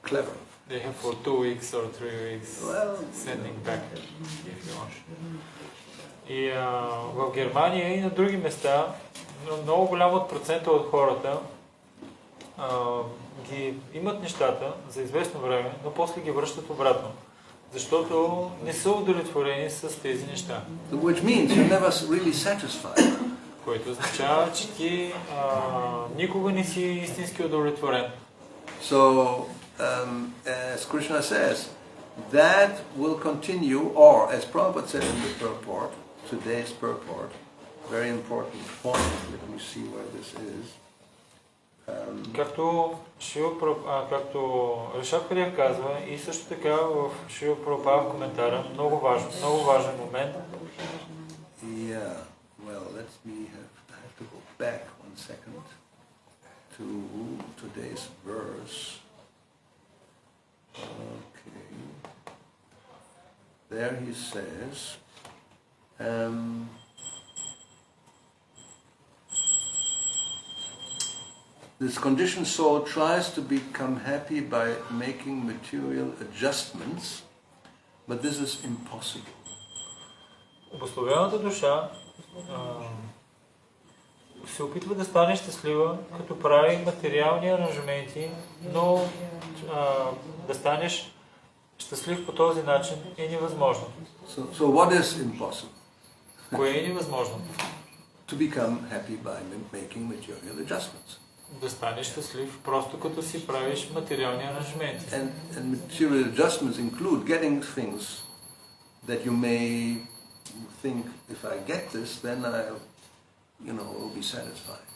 clever. They have for 2 weeks or 3 weeks sending back if you want. И в Германия и на други места, много голям от процента от хората ги имат нещата за известно време, но после ги връщат обратно. Защото не са удовлетворени с тези неща. Which means you're never really satisfied. Което означава, че ти никога не си истински удовлетворен. So, as Krishna says, that will continue, or as Prabhupada said in the purport, today's purport, very important point, let me see where this is. Както Ришаб Хария казва и също така в Шрила Прабхупада в коментара, много важен момент. Yeah, well, I have to go back 1 second to today's verse. Okay. There he says, this conditioned soul tries to become happy by making material adjustments, but this is impossible. Обусловената душа се опитва да стане щастлива, като прави материални аранжаменти, но да станеш щастлив по този начин е невъзможно. So what is impossible? Кое е невъзможно? To become happy by making material adjustments. Да станеш щастлив просто като си правиш материални аранжаменти. And material adjustments include getting things that you may think, if I get this, then I, will be satisfied.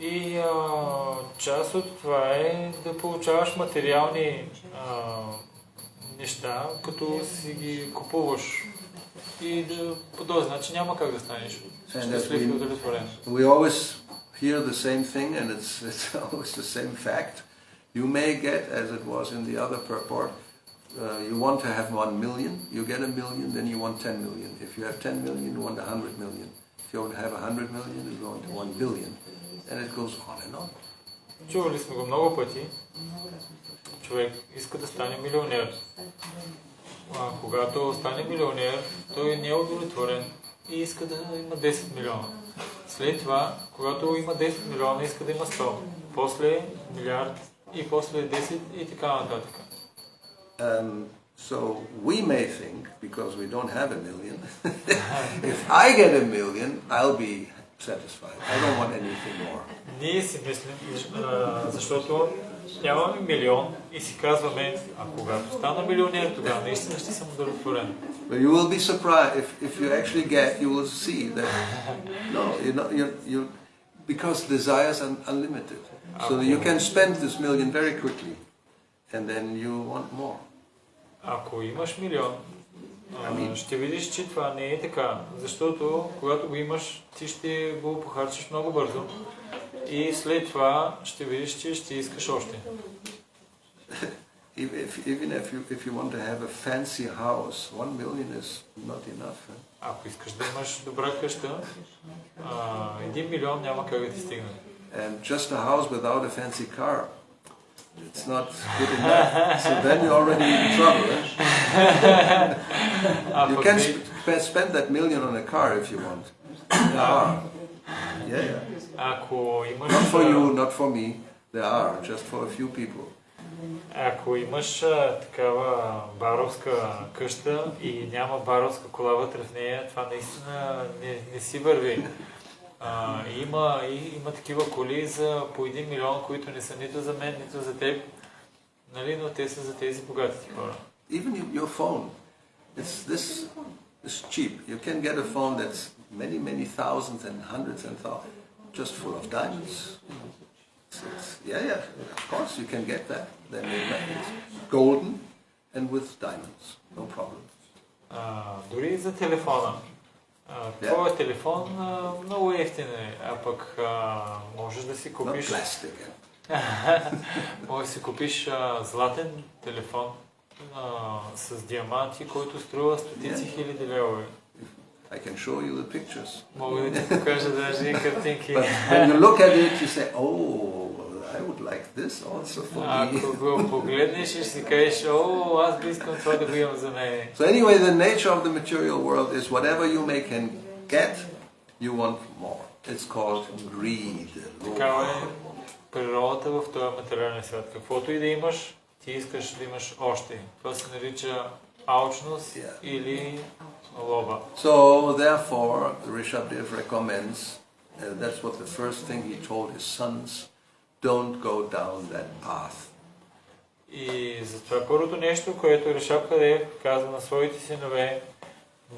И част от това е да получаваш материални неща, като си ги купуваш и по този начин няма как да станеш щастлив и удовлетворен. We always hear the same thing, and it's always the same fact. You may get, as it was in the other purport, you want to have 1 million, you get 1 million, then you want 10 million. If you have 10 million, you want 100 million. If you want to have 100 million, you want 1 billion. And it goes on and on. Чували сме го много пъти. Човек иска да стане милионер. Когато стане милионер, той не е удовлетворен и иска да има 10 милиона. След това, когато има 10 милиона, иска да има 100. После милиард и после 10 и така нататък. So we may think, because we don't have 1 million, if I get 1 million, I'll be satisfied. I don't want anything more. Ние си мислим, защото нямаме милион и си казваме, а когато стана милионер, тогава наистина ще съм удовлетворен. But you will be surprised if you actually get, you will see that you because desires are unlimited. So you can spend this million very quickly, and then you want more. Ако имаш милион, ще видиш, че това не е така, защото когато го имаш, ти ще го похарчиш много бързо и след това ще видиш, че ще искаш още. Even if you want to have a fancy house, 1 million is not enough. Ако искаш да имаш добра къща, 1 милион няма как да ти стигне. And just a house without a fancy car, it's not good enough. So then you're already in trouble. You can spend that million on a car if you want. There are. Yeah. Ако имаш... Not for you, not for me. There are, just for a few people. Ако имаш такава баровска къща и няма баровска кола вътре в нея, това наистина не си върви. Има такива коли за по 1 милион, които не са нито за мен, нито за теб, нали, но те са за тези богатите хора. Even your phone, this is cheap. You can get a phone that's many thousands and hundreds and thousands, just full of diamonds. Yeah, of course you can get that. Then it's golden and with diamonds, no problem. Дори за телефона. Твоя телефон много ефтин е, а пък можеш да си купиш... Not plastic. Можеш да си купиш златен телефон с диаманти, който струва стотици хиляди левове. I can show you the pictures. Мога да ти покажа даже и картинки. But when you look at it, you say, oh, I would like this also for me. Ако го погледнеш и ще си кажеш, аз би искам това да го имам за мен. So anyway, the nature of the material world is whatever you can get, you want more. It's called greed. Такава е природата в този материален свят. Каквото и да имаш, ти искаш да имаш още. Това се нарича алчност или лоба. So therefore, Rishabdev recommends, that's what the first thing he told his sons, don't go down that path. И затова първото нещо, което Ришабдев казва на своите синове,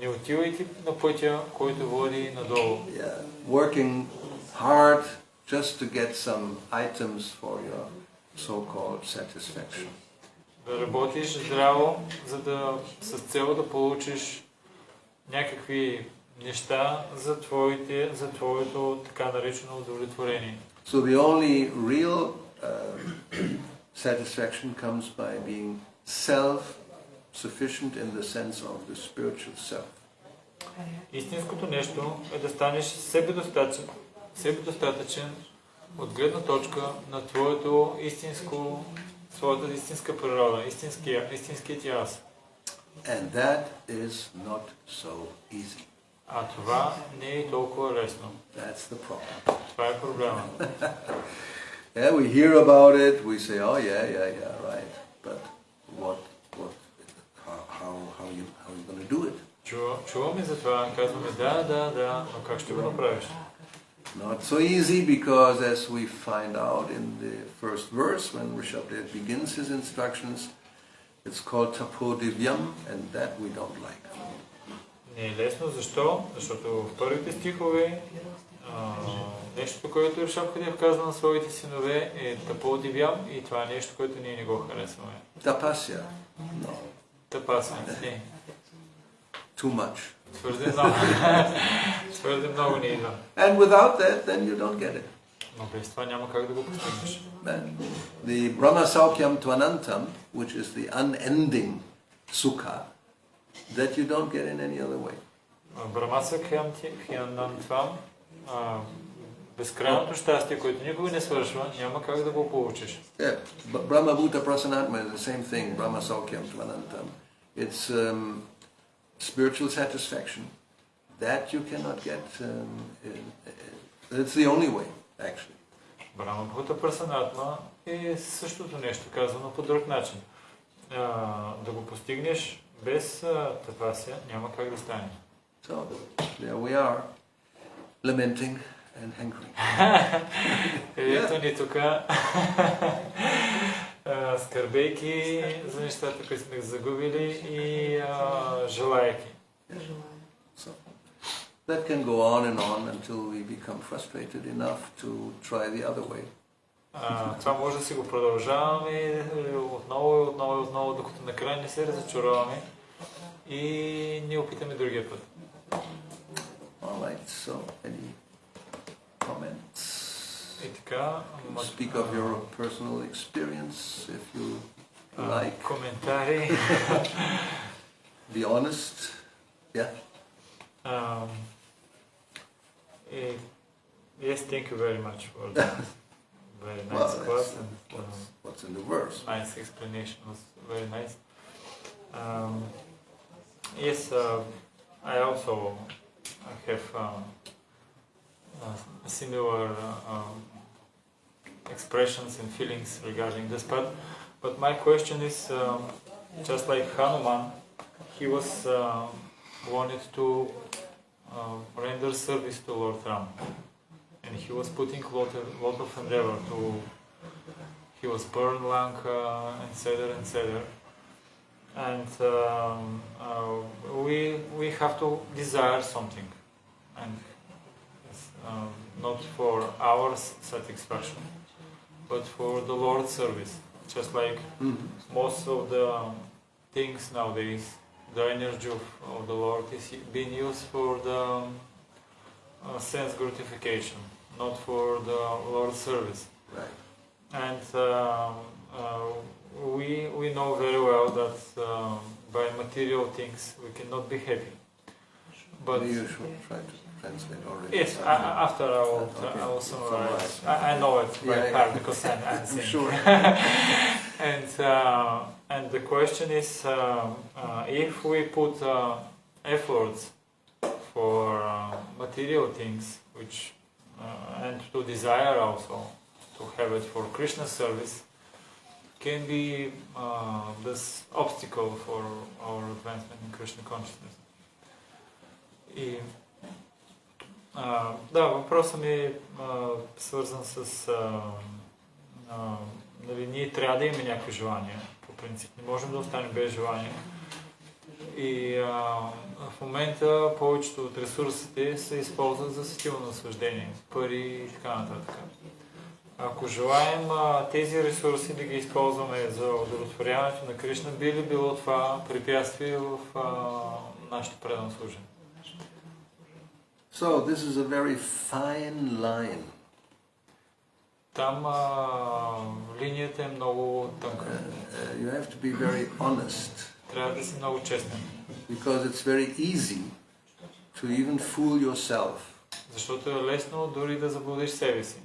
не отивайте на пътя, който води надолу. Working hard just to get some items for your so-called satisfaction. Да работиш здраво, с цел да получиш някакви неща за твоето така наречено удовлетворение. So the only real satisfaction comes by being self-sufficient in the sense of the spiritual self. Истинското нещо е да станеш себедостатъчен от гледна точка на твоята истинска природа, истинският ти аз. And that is not so easy. А това не е толкова лесно. That's the problem. Това е проблема. Yeah, we hear about it, we say, oh yeah, right. But how are you going to do it? Чуваме за това, казваме да, но как ще го направиш? Not so easy, because as we find out in the first verse, when Rishabdev begins his instructions, it's called tapodivyam, and that we don't like. Не е лесно, защо? Защото в първите стихове нещото, което Ришабдев казва на своите синове е tapodivyam, и това е нещо, което ние не го харесваме. Tapasya, no. Тапаса. Too much. Твърде много ни идва. And without that, then you don't get it. Но без това няма как да го постигнеш. The Brahma Saukyam Tvanantam, which is the unending sukha, that you don't get in any other way. Брамаса Хянантвам, безкрайното щастие, което никога не свършва, няма как да го получиш. Yeah, Brahma Bhuta Prasanatma is the same thing, Brahma Saukyam Tvanantam. It's spiritual satisfaction that you cannot get. It's the only way, actually. Брама Бхута Прасанатма е същото нещо, казано по друг начин. Да го постигнеш без тапасия, няма как да стане. So, there we are, lamenting and hankering. Ето ни тук, скърбейки за нещата, които сме загубили и желайки. So, that can go on until we become frustrated enough to try the other way. Това може да си го продължаваме отново, докато накрая не се разочароваме и не опитаме другия път. Alright, so any comments? И така, Speak of your personal experience if you like. Коментари. Be honest. Yeah. Yes, thank you very much for that. Very nice class and what's in the verse? Nice explanation, was very nice. Yes, I also have similar expressions and feelings regarding this part. But my question is, just like Hanuman, he was wanted to render service to Lord Ram, and he was putting lot of endeavor to. He was burn Lanka, etc., and we have to desire something, and not for our satisfaction, but for the Lord's service. Just like most of the things nowadays, the energy of the Lord is being used for the sense gratification, not for the Lord's service. Right. And we know very well that by material things we cannot be happy. But you should try to translate already. yes, after I will summarize. I know it by heart because I'm saying. Sure. And the question is, if we put efforts for material things, which and to desire also to have it for Krishna service, can be this obstacle for our advancement in Krishna consciousness. И да, въпросът ми е свързан с нали, ние трябва да имаме някакви желания. По принцип не можем да останем без желания. И в момента повечето от ресурсите се използват за сетивно наслаждение, пари и така нататък. Ако желаем тези ресурси да ги използваме за удовлетворяването на Кришна, би ли било това препятствие в нашето предано служение? So this is a very fine line. Там линията е много тънка. You have to be very honest. Трябва да си много честен. Because it's very easy to even fool yourself. Защото е лесно дори да заблудиш себе си.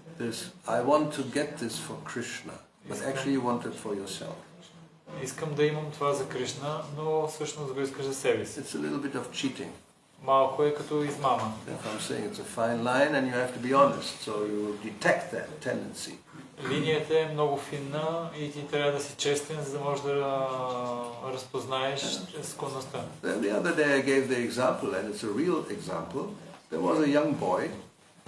I want to get this for Krishna, but actually you want it for yourself. Искам да имам това за Кришна, но всъщност го искаш за себе си. It's a little bit of cheating. Малко е като измама. I'm saying it's a fine line and you have to be honest, so you detect that tendency. Линията е много финна и ти трябва да си честен, за да можеш да разпознаеш склонността. The other day I gave the example, and it's a real example. There was a young boy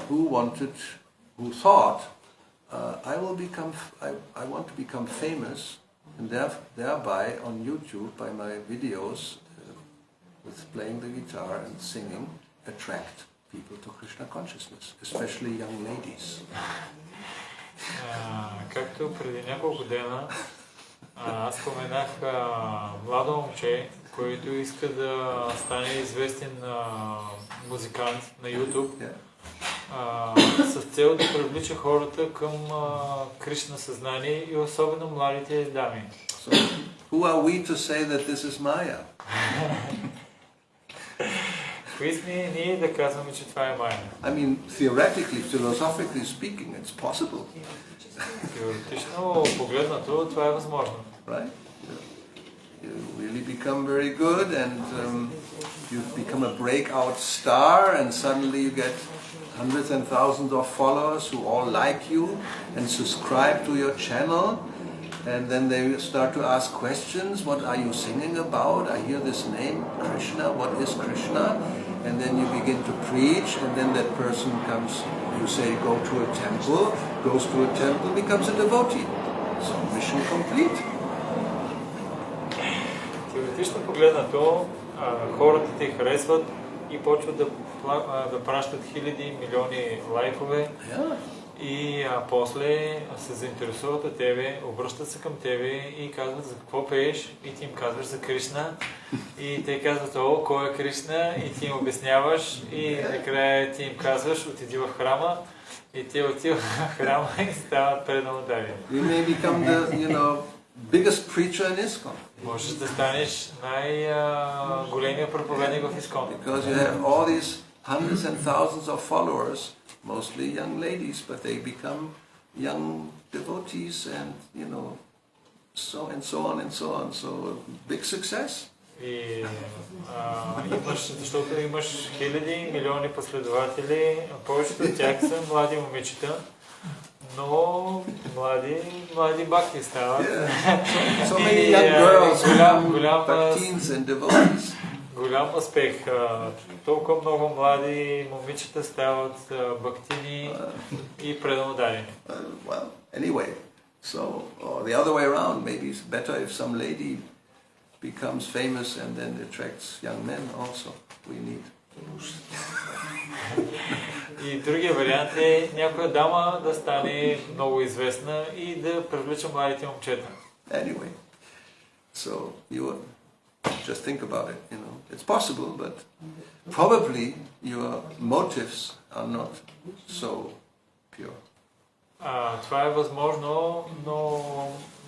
who thought, I want to become famous, and thereby on YouTube by my videos with playing the guitar and singing, attract people to Krishna consciousness, especially young ladies. Както преди няколко дена Аз споменах младо момче, който иска да стане известен музикант на YouTube, с цел да привлича хората към Кришна съзнание и особено младите дами. So, who are we to say that this is Maya? Кои сме ние да казваме, че това е Майя? I mean, theoretically, philosophically speaking, it's possible. Теоретично погледнато, това е възможно. Right? You really become very good and you become a breakout star and suddenly you get hundreds and thousands of followers who all like you and subscribe to your channel, and then they start to ask questions. What are you singing about? I hear this name, Krishna. What is Krishna? And then you begin to preach, and then that person comes, you say go to a temple, goes to a temple, becomes a devotee. So mission complete. Теоретично погледнато, хората те харесват и почват да пращат хиляди, милиони лайкове. И после се заинтересуват от тебе, обръщат се към тебе и казват за какво пееш и ти им казваш за Кришна. И те казват, о, кой е Кришна? И ти им обясняваш и накрая ти им казваш, отиди в храма и те отиват в храма и стават преданно дадени. You may become the, biggest preacher in ISKCON. Можеш да станеш най-големия проповедник в ISKCON. Because you have all these hundreds and thousands of followers, mostly young ladies, but they become young devotees and, so on and so on. So big success. И защото имаш хиляди, милиони последователи, повечето от тях са млади момичета, но млади бхакти стават. So many young girls become bhaktis and devotees. Голям успех. Толкова много млади момичета стават бхактини и преданно дадени. Well, anyway, so the other way around, maybe it's better if some lady becomes famous and then attracts young men also. We need. И другия вариант е някоя дама да стане много известна и да привлича младите момчета. Anyway, so you just think about it, It's possible, but probably your motives are not so pure. Това е възможно, но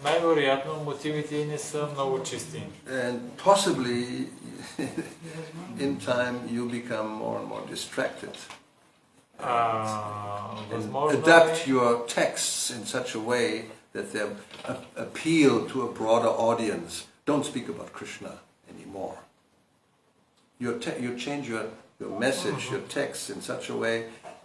най-вероятно мотивите не са много чисти. And possibly in time you become more and more distracted. Adapt your texts in such a way that they appeal to a broader audience. Don't speak about Krishna anymore. You change your message, your text in such a way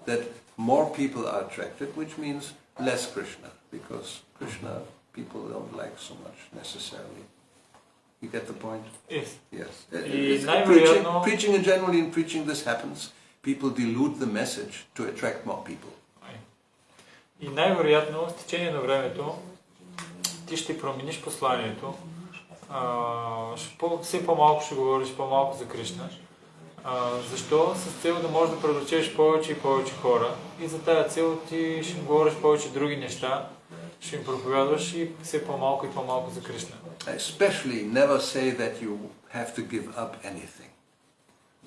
that more people are attracted, which means less Krishna, because Krishna people don't like so much necessarily. You get the point? Yes. Yes. Preaching and generally in preaching this happens. People dilute the message to attract more people. И най-вероятно с течение на времето ти ще промениш посланието. Все по-малко ще говориш по-малко за Кришна. Защо? С цел да можеш да привлечеш повече и повече хора. И за тази цел ти ще говориш повече други неща, ще им проповядваш и все по-малко и по-малко за Кришна. Especially never say that you have to give up anything.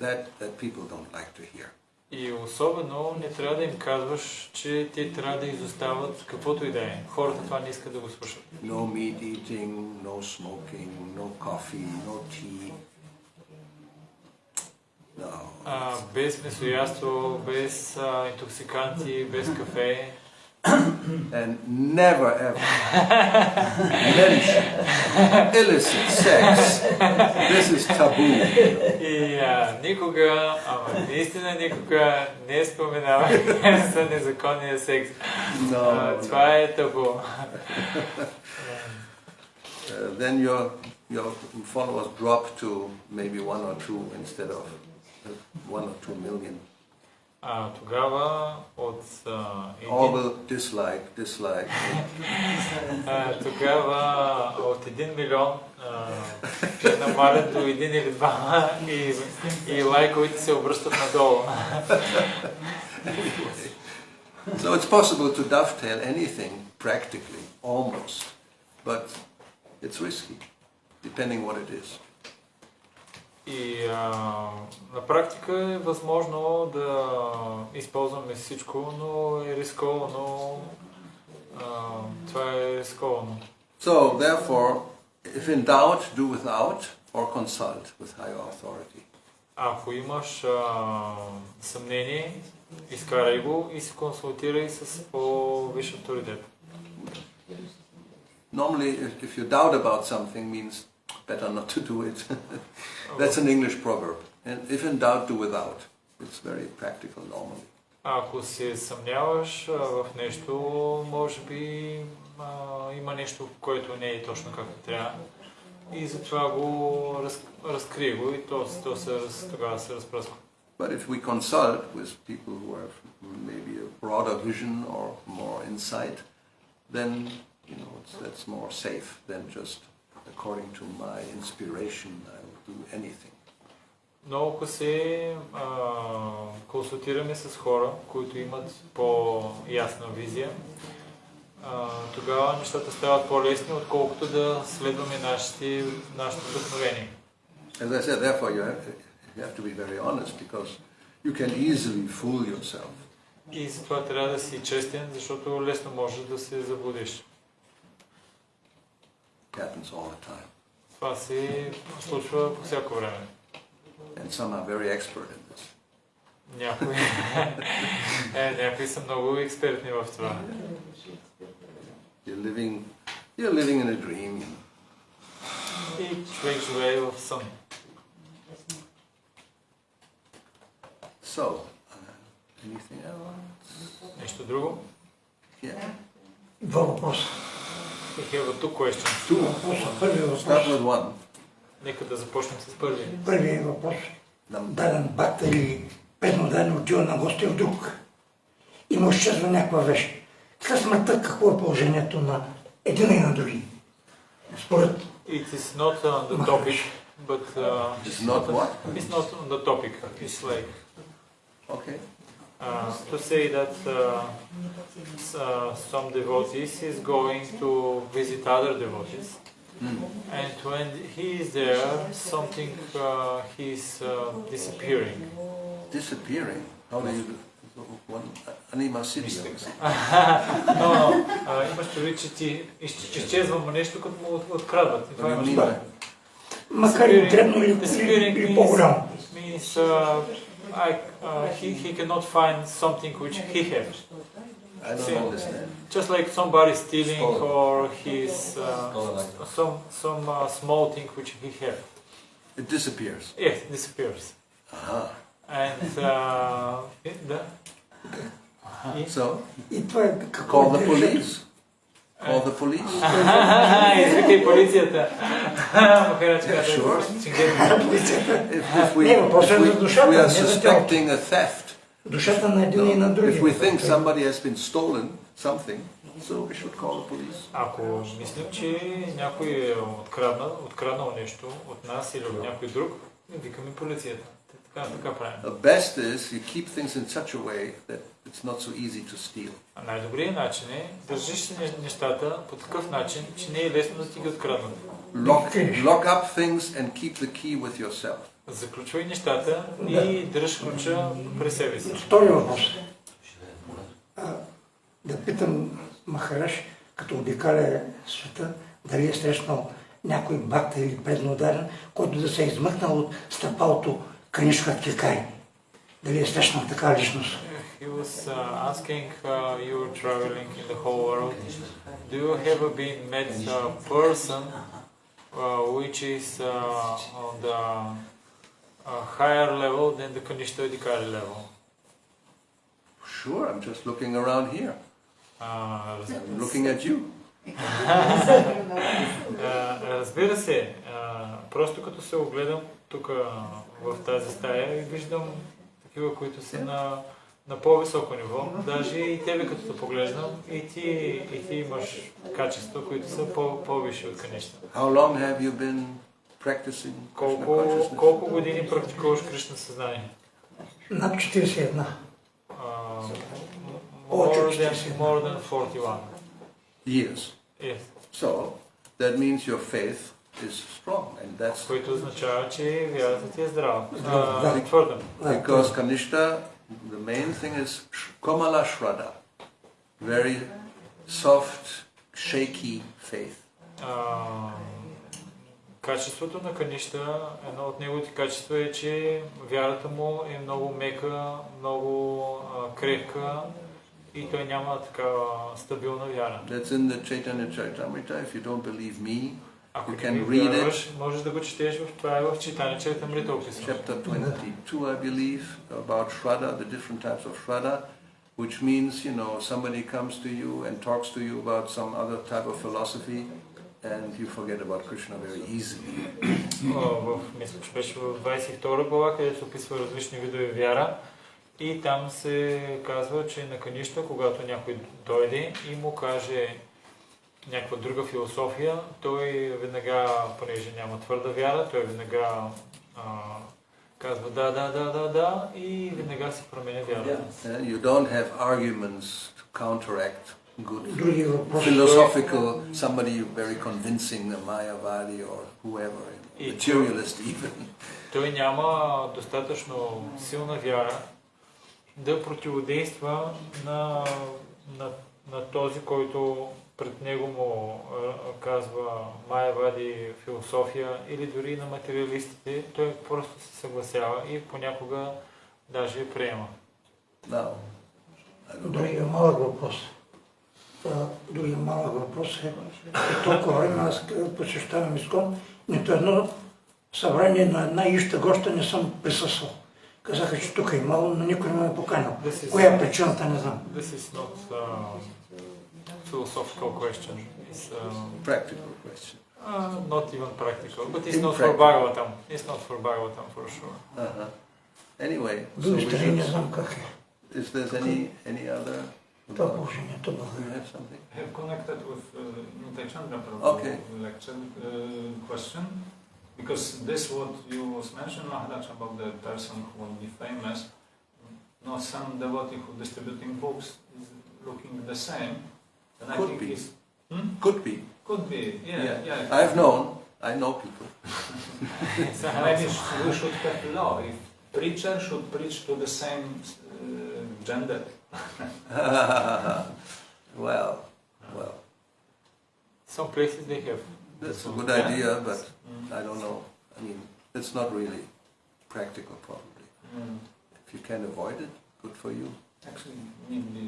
That people don't like to hear. И особено не трябва да им казваш, че те трябва да изостават каквото и да е. Хората това не искат да го слушат. No meat eating, no smoking, no coffee, no tea. No. Без месоядство, без интоксиканти, без кафе. And never ever mention illicit sex. This is taboo. И никога, наистина никога не споменавай за незаконния секс. Това е табу. Then your followers drop to maybe 1 or 2 instead of 1 or 2 million. Тогава от All will dislike. Тогава от 1 милион ще намалят до 1 или 2 и лайковете се обръщат надолу. So it's possible to dovetail anything practically, almost. But It's risky, depending what it is. И на практика е възможно да използваме всичко, но е рисковано. Това е рисковано. So, therefore, if in doubt, do without or consult with higher authority. Ако имаш съмнение, изкарай го и се консултирай с по-висш авторитет. Normally, if you doubt about something, means better not to do it. That's an English proverb. And if in doubt, do without. It's very practical normally. Ако се съмняваш в нещо, може би има нещо, което не е точно както трябва. И затова го разкрие го и тогава се разпръсква. But if we consult with people who have maybe a broader vision or more insight, then that's more safe than just according to my inspiration I will do anything. Но ако се консултираме с хора, които имат по-ясна визия, тогава нещата стават по-лесни, отколкото да следваме нашето вдъхновение. As I said, therefore you have to be very honest because you can easily fool yourself. И затова трябва да си честен, защото лесно можеш да се заблудиш. It happens all the time. Това се случва по всяко време. And some are very expert in this. Някои са много експертни в това. You're living in a dream. И човек живее в сън. So, anything else? Нещо друго? Yeah. Два въпроса. I have two questions. Two. Първи въпрос. Start with one. Нека да започнем с първи. Първият въпрос. Даден бакта или преднодаден отива на гости в друг. И му изчезва някаква вещ. След смъртта какво е положението на един и на други? Според... It is not on the topic, but... It's not what? It's not on the topic. It's like... Okay. To say that some devotees is going to visit other devotees, and when he is there, something he's disappearing. Disappearing? How do you do? Анима сидия. Но имаш предвид, че ти изчезва му нещо, като му открадват. Това имаш предвид. Макар и дребно или по-голямо. Means he cannot find something which he has. I don't understand. Just like somebody stealing or his some small thing which he has. It disappears. Yes, disappears. Aha. And So, И това е call the police. Call the police. Извикай полицията. Sure. If we are suspecting a theft, душата на един и на другия. if we think somebody has been stolen something, so we should call the police. Ако мислим, че някой е откраднал нещо от нас или от някой друг, викаме полицията. Така правим. The best is you keep things in such a way that it's not so easy to steal. Най-добрият начин е държиш нещата по такъв начин, че не е лесно да ти ги откраднат. Lock up things and keep the key with yourself. Заключвай нещата и дръж ключа при себе си. Втори въпрос. Да питам Махараш, като обикаля света, дали е срещнал някой бакта или преднодаден, който да се е измъкнал от стъпалото Канишка Кикай. Дали е срещнал така личност? He was asking, you were traveling in the whole world. Do you ever been met a person which is on the higher level than the Kanishta Adhikari level? Sure, I'm just looking around here. I'm looking at you. Разбира се, просто като се огледам тук в тази стая и виждам такива, които са на по-високо ниво. Даже и тебе като те поглеждам, и ти имаш качества, които са по-висши от Каништа. How long have you been practicing Krishna consciousness? Колко години практикуваш Кришна съзнание? Над 41. More than 41 years. Yes. So, that means your faith is strong, and that's Което означава, че вярата ти е здрава. Да. Твърда. because Kanishta, the main thing is Kamala Shraddha, very soft, shaky faith. Качеството на Каништа, едно от неговите качества е, че вярата му е много мека, много крехка и той няма такава стабилна вяра. That's in the Chaitanya Charitamrita. If you don't believe me, Ако you не ми can read вярваш, it. можеш да го четеш в това е в Чайтаня Чаритамрита описано. Chapter 22, I believe, about Shraddha, the different types of Shraddha, which means, somebody comes to you and talks to you about some other type of philosophy, and you forget about Krishna very easily. Мисля, че беше в 22 глава, където се описва различни видове вяра. И там се казва, че на Каништа, когато някой дойде и му каже някаква друга философия, той веднага, понеже няма твърда вяра, той веднага казва да и веднага се променя вярата. You don't have arguments to counteract good Други въпроси. philosophical, somebody very convincing, a Mayavadi or whoever, materialist even. Той няма достатъчно силна вяра да противодейства на този, който пред него му казва Майявади философия или дори на материалистите. Той просто се съгласява и понякога даже я приема. Другия малък въпрос е, толкова време аз посещавам ИСКОН, нито едно събрание на една ища гоща не съм присъствал. Казаха, че тук е имало, но никой не ме е поканил. Коя е причината, не знам. This is not philosophical question. It's Practical question. Not even practical, but it's not for Bhagavatam. It's not for Bhagavatam for sure. Anyway, Други страни не знам как е. Is there any other? Това положението Do you благодаря. have something? Connected with Nitai Chandra Okay. lecture question, because this what you was mentioned, Maharaj, about the person who will be famous. No, some devotee who distributing books is looking the same, and I Could think be. it's Could be. yeah. I know people. Maybe we should have law. If preacher should preach to the same gender. Well, Some places they have. that's a good idea, but I don't know. I mean, it's not really practical, probably. If you can avoid it, good for you. Actually, maybe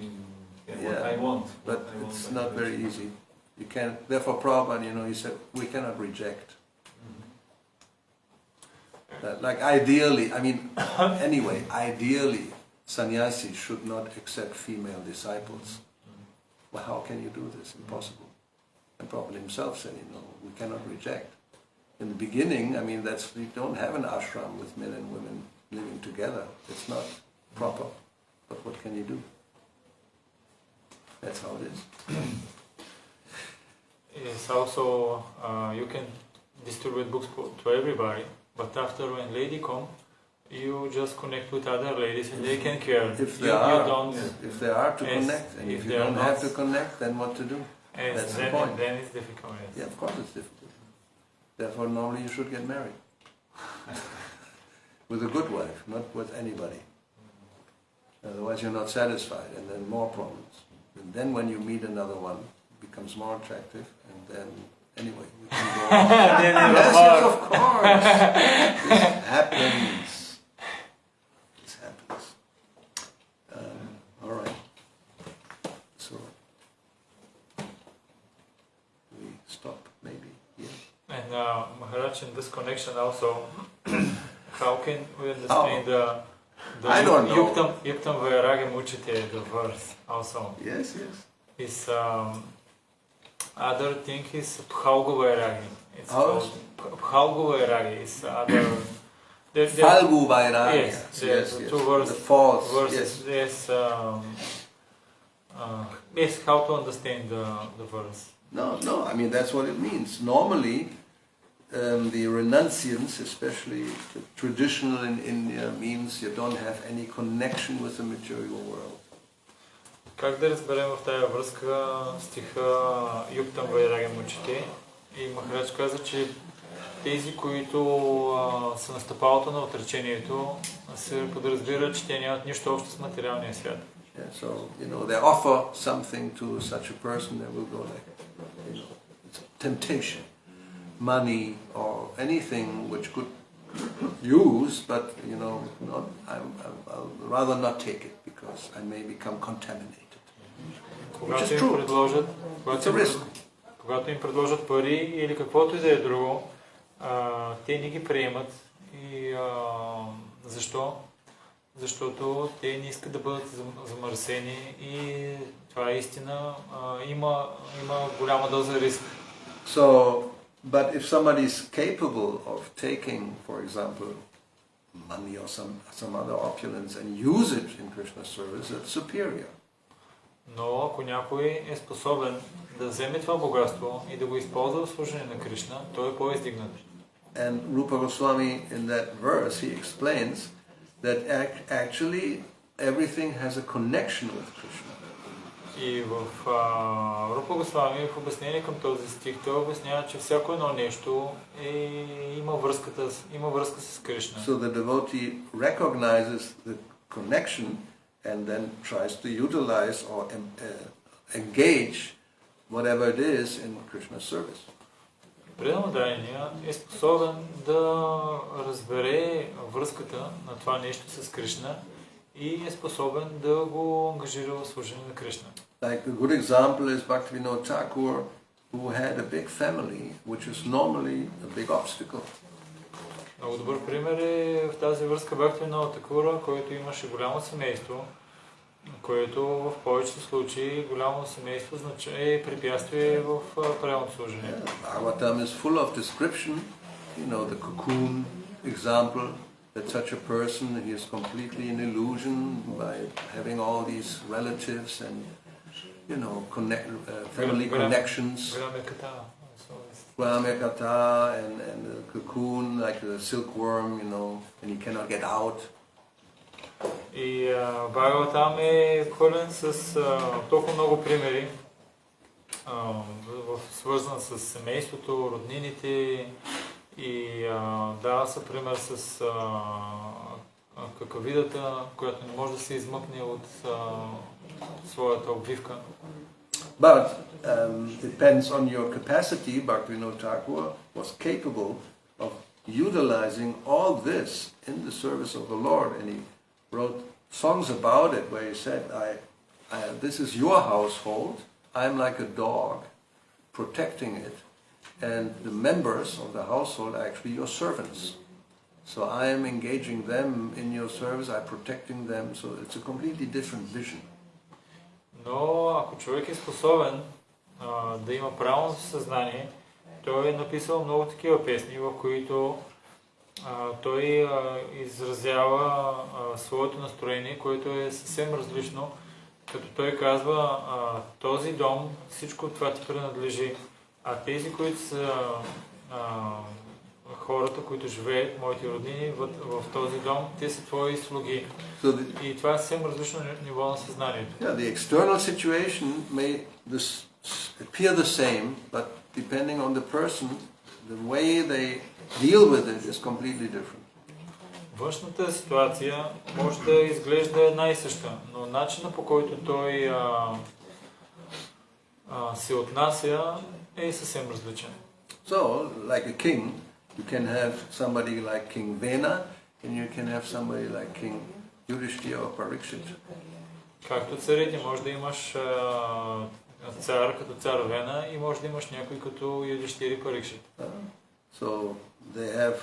Yeah, what I want. But what I want, it's but not I very don't. easy. You can't. Therefore, Prabhupada, he said we cannot reject. Like ideally, ideally, sannyasis should not accept female disciples. Well, how can you do this? Impossible. And Prabhupada himself said, we cannot reject. In the beginning, we don't have an ashram with men and women living together. It's not proper. But what can you do? That's how it is. Yes, also you can distribute books to everybody, but after when lady come, you just connect with other ladies and they can care. If they are to Yes, connect, and if you they are don't not, have to connect, then what to do? That's the point. Then it's difficult. Yes. Yeah, of course it's difficult. Therefore, normally you should get married. With a good wife, not with anybody. Otherwise you're not satisfied, and then more problems. And then when you meet another one, it becomes more attractive, and then, anyway, we can go on. Yes, of course. This happens. This happens. All right. So, we stop, maybe, here. And Maharaj, in this connection also, how can we understand the I don't know. Yuktam Vairagya Muchite, the verse also? Yes. Is other thing is Bhalgu Vairagya. It's called Bhalgu Vairagya. Is other. Phalgu Vairagya. Yes, two verses. The false. Verses. Yes. Yes. How to understand the verse? No. That's what it means. Normally, the renunciants, especially the traditional in India, means you don't have any connection with the material world. Как да разберем в тая връзка стиха Юктам Вайрагя Мучите? И Махарадж каза, че тези, които са на стъпалото на отречението, се подразбира, че те нямат нищо общо с материалния свят. Yeah, so, they offer something to such a person that will go like, it's a temptation, money or anything which could use, but, I'll rather not take it because I may become contaminated. Which is true. Когато им предложат пари или каквото и да е друго, те не ги приемат. И защо? Защото те не искат да бъдат замърсени и това е истина. Има голяма доза риск. So, but if somebody is capable of taking, for example, money or some other opulence and use it in Krishna's service, it's superior. Но ако някой е способен да вземе това богатство и да го използва в служение на Кришна, той е по-издигнат. And Rupa Goswami in that verse he explains that actually everything has a connection with Krishna. И в Рупа Госвами в обяснение към този стих той обяснява, че всяко едно нещо има връзка с Кришна. So the devotee recognizes the connection and then tries to utilize or engage whatever it is in Krishna's service. Преданодайния е способен да разбере връзката на това нещо с Кришна и е способен да го ангажира в служение на Кришна. Like a good example is Bhakti Thakur, who had a big family, which is normally a big obstacle. Много добър пример е в тази връзка Бхакти Такура, който имаше голямо семейство, което в повечето случаи голямо семейство е препятствие в правилното служение. Bhagavatam is full of description, the cocoon example, that such a person, he is completely in illusion by having all these relatives and, family connections. Gramekata and the cocoon, like the silkworm, and he cannot get out. И Бхагаватам е пълен с толкова много примери, свързан с семейството, роднините и дава се пример с какавидата, която не може да се измъкне от своята обвивка. But depends on your capacity. Bhakti Thakur was capable of utilizing all this in the service of the Lord, and he wrote songs about it where he said, this is your household, I'm like a dog protecting it, and the members of the household are actually your servants. So I am engaging them in your service, I'm protecting them, so it's a completely different vision. Но ако човек е способен да има правилно съзнание, той е написал много такива песни, в които той изразява своето настроение, което е съвсем различно, като той казва, този дом, всичко това ти принадлежи, а тези, които са хората, които живеят, моите роднини, в този дом, те са твои слуги. И това е съвсем различно ниво на съзнанието. Yeah, the external situation may appear the same, but depending on the person, the way they deal with it is completely different. Външната ситуация може да изглежда една и съща, но начинът по който той се отнася е съвсем различен. So, like a king, you can have somebody like King Vena, and you can have somebody like King Yudhishthira or Parikshit. Както царите, може да имаш цар като цар Вена и може да имаш някой като Юдиштир и Парикшит. So they have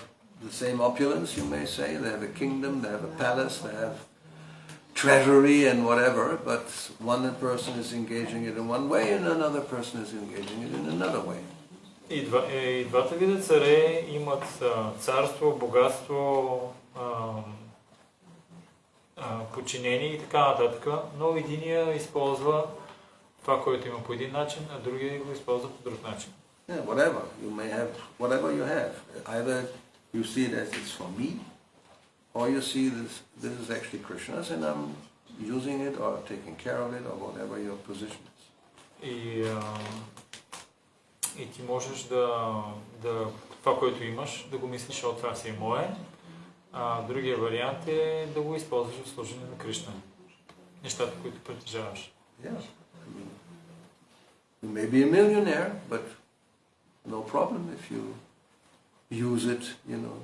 the same opulence, you may say. They have a kingdom, they have a palace, they have treasury and whatever, but one person is engaging it in one way and another person is engaging it in another way. И двата вида царе имат царство, богатство, подчинение и така нататък, но единия използва това, което има по един начин, а другия го използва по друг начин. Yeah, whatever. You may have whatever you have. Either you see it as it's for me, or you see this is actually Krishna's and I'm using it or taking care of it or whatever your position is. и ти можеш да това, което имаш, да го мислиш, от това си е мое. Другия вариант е да го използваш в служение на Кришна. Нещата, които притежаваш. Yeah. You may be a millionaire, but no problem if you use it, you know.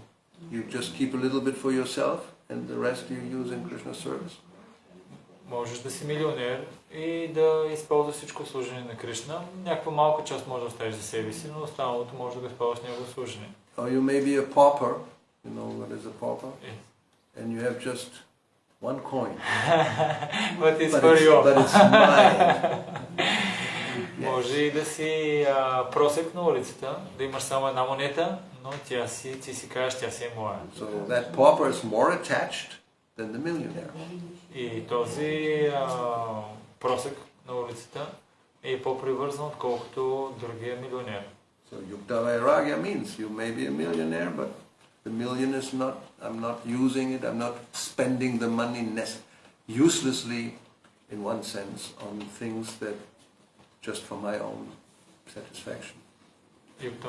You just keep a little bit for yourself and the rest you use in Krishna's service. Можеш да си милионер и да използваш всичко служение на Кришна. Някаква малка част може да оставиш за себе си, но останалото може да го използваш в негово служение. Or you may be a pauper, you know what is a pauper? Yes. And you have just one coin. But it's for you. But it's mine. Може и да си просек на улицата, да имаш само една монета, но ти си кажеш, тя си е моя. So that pauper is more attached than the millionaire. И този просек на улицата е по-привързан, отколкото другия милионер. So Yukta Vairagya means you may be a millionaire, but the million is not, I'm not using it, I'm not spending the money uselessly, in one sense, on things that just for my own satisfaction.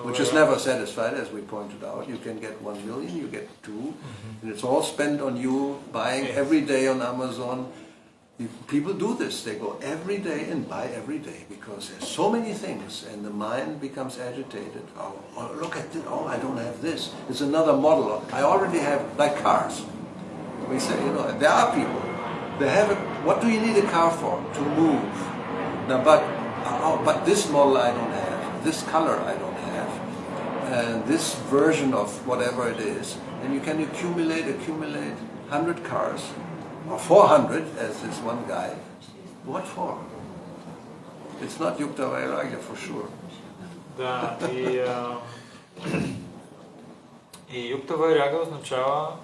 Which is never satisfied, as we pointed out. You can get 1 million, you get 2, and it's all spent on you buying every day on Amazon. People do this. They go every day and buy every day because there's so many things, and the mind becomes agitated. Oh, look at this. Oh, I don't have this. It's another model. I already have, like cars. We say, you know, there are people. They have it. What do you need a car for? To move. Now, but this model I don't have. This color I don't have. And this version of whatever it is. And you can accumulate 100 cars. Or 400, as this one guy. What for? It's not Yukta Vairagya for sure. Да, и Юкта Вайрага означава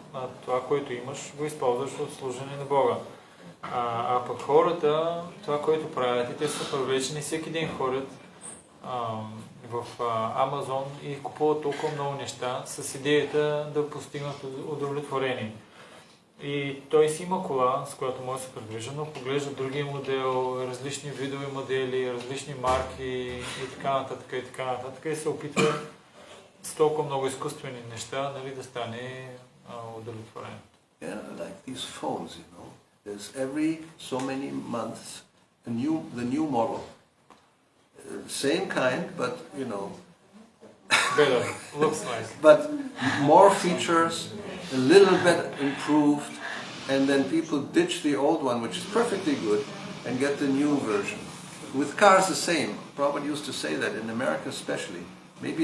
това, което имаш, го използваш от служение на Бога. А пък хората, това, което правят, и те са привлечени, всеки ден ходят в Амазон и купуват толкова много неща с идеята да постигнат удовлетворение. И той си има кола, с която може да се придвижа, но поглежда другия модел, различни видове модели, различни марки и така нататък и се опитва с толкова много изкуствени неща, нали, да стане удовлетворен. Yeah, like these phones, you know. There's every so many months the new model. Same kind, but you know. Better, looks like. But more features, a little bit improved, and then people ditch the old one, which is perfectly good, and get the new version. With cars the same. Prabhupada used to say that in America especially. Maybe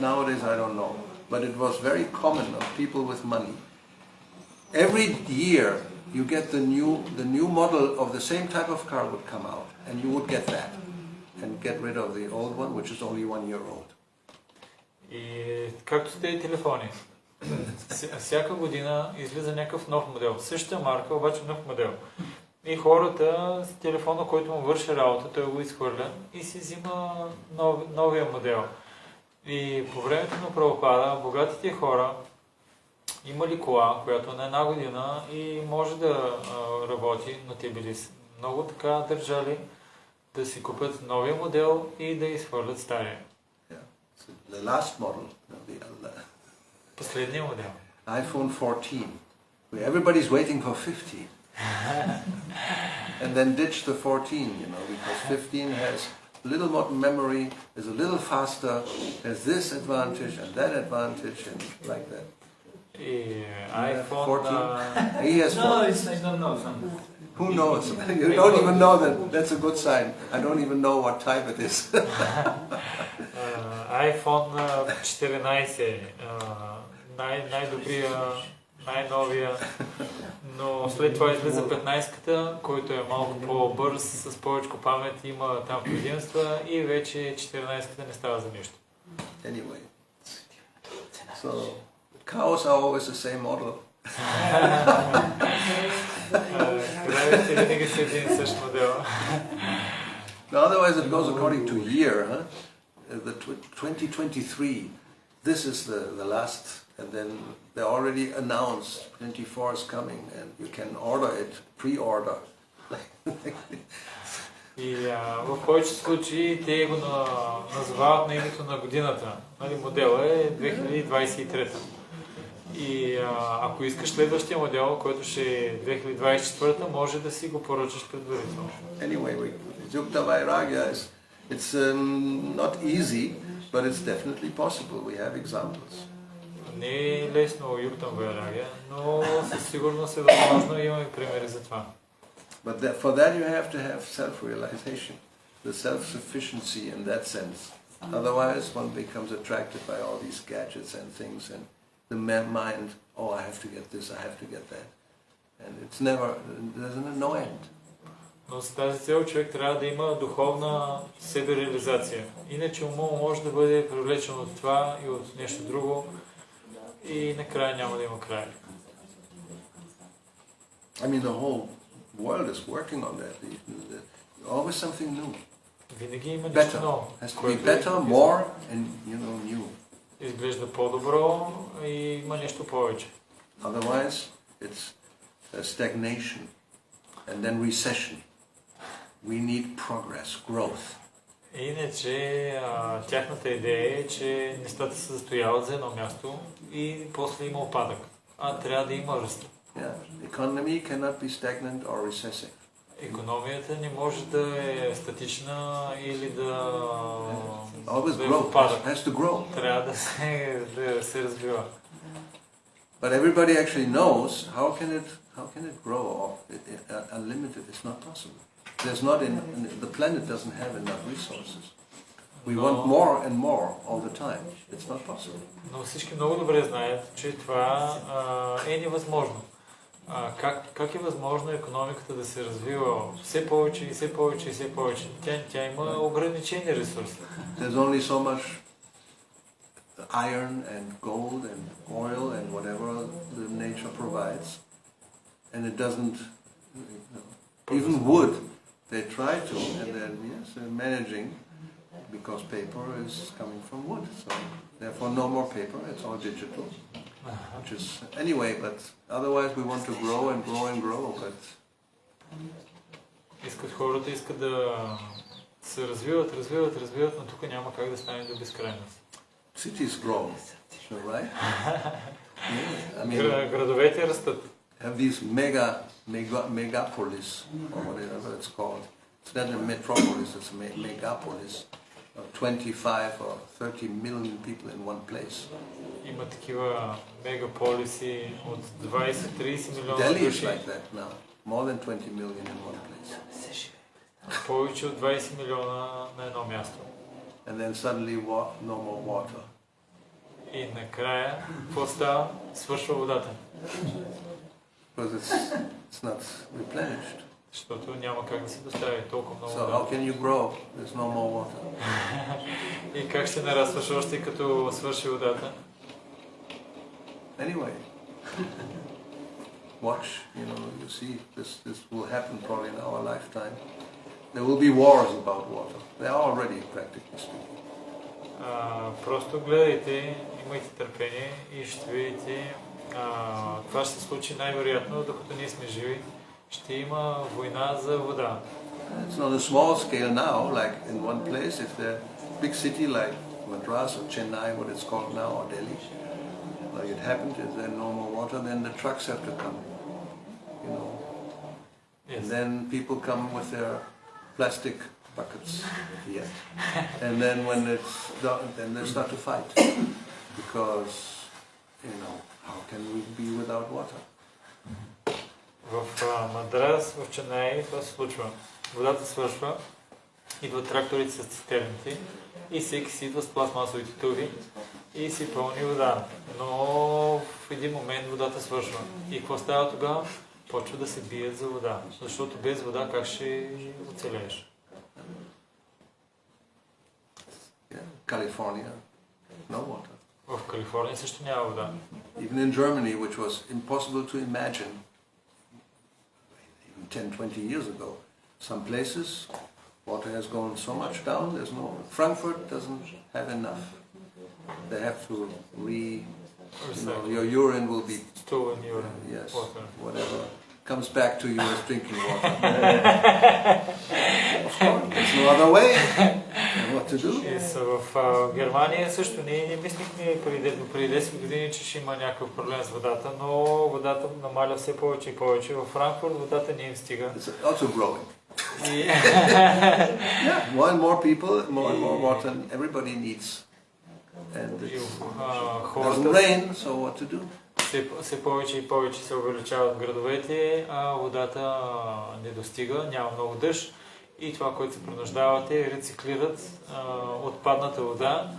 nowadays I don't know, but it was very common of people with money. Every year you get the new model of the same type of car would come out, and you would get that, and get rid of the old one, which is only 1 year old. И както сте и телефони. Всяка година излиза някакъв нов модел. Същата марка, обаче нов модел. И хората с телефона, който му върши работа, той го изхвърля и си взима новия модел. И по времето на Прабхупада, богатите хора имали кола, която на една година и може да работи, но те били много така държали да си купят новия модел и да изхвърлят стария. The last model, Последния модел. iPhone 14. Everybody's waiting for 15. And then ditch the 14, you know, because 15 has a little more memory, is a little faster, has this advantage and that advantage, and like that. iPhone 14. He has 14. No, I don't know. Who knows? You don't even know that. That's a good sign. I don't even know what type it is. iPhone 14, най-добрия, най-новия, но след това излиза 15-ката, който е малко по-бърз, с повече памет, има там предимства и вече 14-ката не става за нищо. Anyway, so cows are always the same model. Кравите винаги са един и същ модел. Otherwise it goes according to year, huh? The 2023, this is the last, and then they already announced 24 is coming, and you can order it, pre-order. И в повечето случаи те го назовават на името на годината. Нали, модела е 2023. И ако искаш следващия модел, който ще е 2024, може да си го поръчаш предварително. Anyway, Yukta Vairagya it's not easy, but it's definitely possible. We have examples. Не е лесно юктам вайрагия, но със сигурност е възможно и имаме примери за това. But for that you have to have self-realization, the self-sufficiency in that sense. Otherwise one becomes attracted by all these gadgets and things and the mind, oh I have to get this, I have to get that. And it's never, there's no end. Но за тази цел човек трябва да има духовна себереализация. Иначе умът може да бъде привлечен от това и от нещо друго и накрая няма да има край. I mean the whole world is working on that. Always something new. Винаги има нещо ново. Has to be better, more, and new. Изглежда по-добро и има нещо повече. Otherwise, it's stagnation and then recession. We need progress, growth. Иначе тяхната идея е, че нещата се застояват за едно място и после има опадък. Трябва да има ръст. Yeah, economy cannot be stagnant or recessive. Икономията не може да е статична или да Always е grow. в опадък. Has to grow. Трябва да се развива. But everybody actually knows how can it grow unlimited. It's not possible. The planet doesn't have enough resources. We want more and more all the time. It's not possible. Но всички много добре знаят, че това е невъзможно. Как е възможно икономиката да се развива все повече и все повече и все повече? Тя има ограничени ресурси. There's only so much iron and gold and oil and whatever the nature provides, and it doesn't. Even wood, they try to, and then they're managing because paper is coming from wood. So therefore, no more paper. It's all digital. Which is anyway, but otherwise we want to grow and grow and grow. But Хората искат да се развиват, но тук няма как да стане до безкрайност. Cities grow, right? I mean, градовете растат. Have these megapolis or whatever it's called. It's not a metropolis; it's a megapolis. 25 or 30 million people in one place. Има такива мегаполиси от 20-30 милиона Delhi is души. like that now. More than 20 million in one place. Повече от 20 милиона на едно място. And then suddenly no more water. И накрая, какво става? Свършва водата. Because it's not replenished. Защото няма как да се достави толкова много So вода. how can you grow? There's no more water. И как ще нарастваш още като свърши водата? Anyway, watch, you see, this will happen probably in our lifetime. There will be wars about water. They are already practically speaking. Просто гледайте, имайте търпение и ще видите, това ще се случи най-вероятно, докато ние сме живи. Ще има война за вода. It's on a small scale now, like in one place, if the big city like Madras or Chennai, what it's called now, or Delhi, like it happened, if there's no more water, then the trucks have to come, Yes. And then people come with their plastic buckets here. And then when it's done, then they start to fight. Because, how can we be without water? В Мадрас, в Ченай това се случва. Водата свършва, идват тракторите с цистерните и всеки си идва с пластмасовите туби и си пълни вода. Но в един момент водата свършва. И какво става тогава? Почва да се бият за вода. Защото без вода как ще оцелееш? California, no water. В Калифорния също няма вода. Even in Germany, which was impossible to imagine 10-20 years ago. Some places, water has gone so much down, Frankfurt doesn't have enough. They have to your urine will be, Stolen urine, yes, water. whatever, comes back to you as drinking water. Of other way. What to do? И в Германия също ние мислихме преди 10 години, че ще има някакъв проблем с водата, но водата намаля все повече и повече. Във Франкфурт водата не им стига. It's also growing. Yeah, more and more people, more and more water, and everybody needs. And it doesn't rain, so what to do? Все повече и повече се увеличават градовете, а водата не достига, няма много дъжд. И това, което се принуждават е рециклират отпадната вода,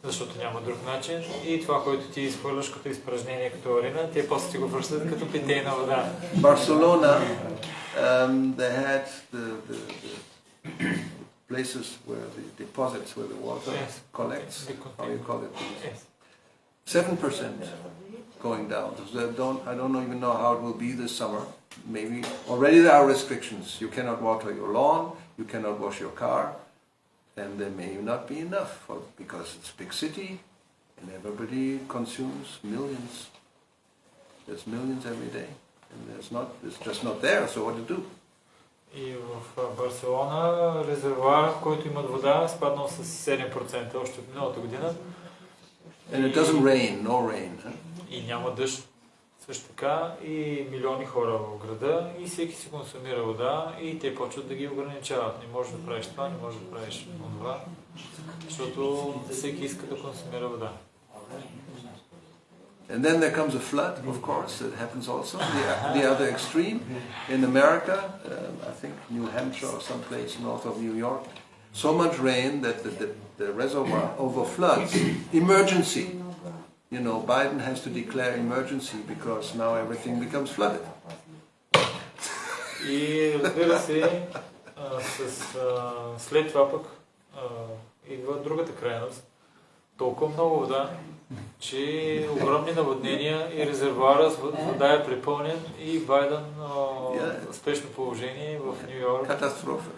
защото няма друг начин. И това, което ти изхвърляш като изпражнение, като урина, те после ти го връщат като питейна вода. Barcelona, they had the places where the deposits where the water collects. How you call it? 7% going down. So I don't even know how it will be this summer. Maybe already there are restrictions. You cannot water your lawn, you cannot wash your car, and there may not be enough because it's a big city and everybody consumes millions. There's millions every day, and it's just not there. So what to do? И в Барселона резервуар, в който имат вода, спаднал с 7% още от миналата година. And it doesn't rain, no rain. Huh? И няма дъжд. Също така и милиони хора в града и всеки си консумира вода и те почват да ги ограничават. Не можеш да правиш това, не можеш да правиш това, защото всеки иска да консумира вода. And then there comes a flood, of course, that happens also, the other extreme. In America, I think New Hampshire or someplace north of New York, so much rain that the reservoir overfloods. Emergency. You know, Biden has to declare emergency because now everything becomes flooded. И разбира се, след това пък идва другата крайност. Толкова много вода, че огромни наводнения и резервуара с вода е препълнен и Байден спешно положение в Нью Йорк. Катастрофа.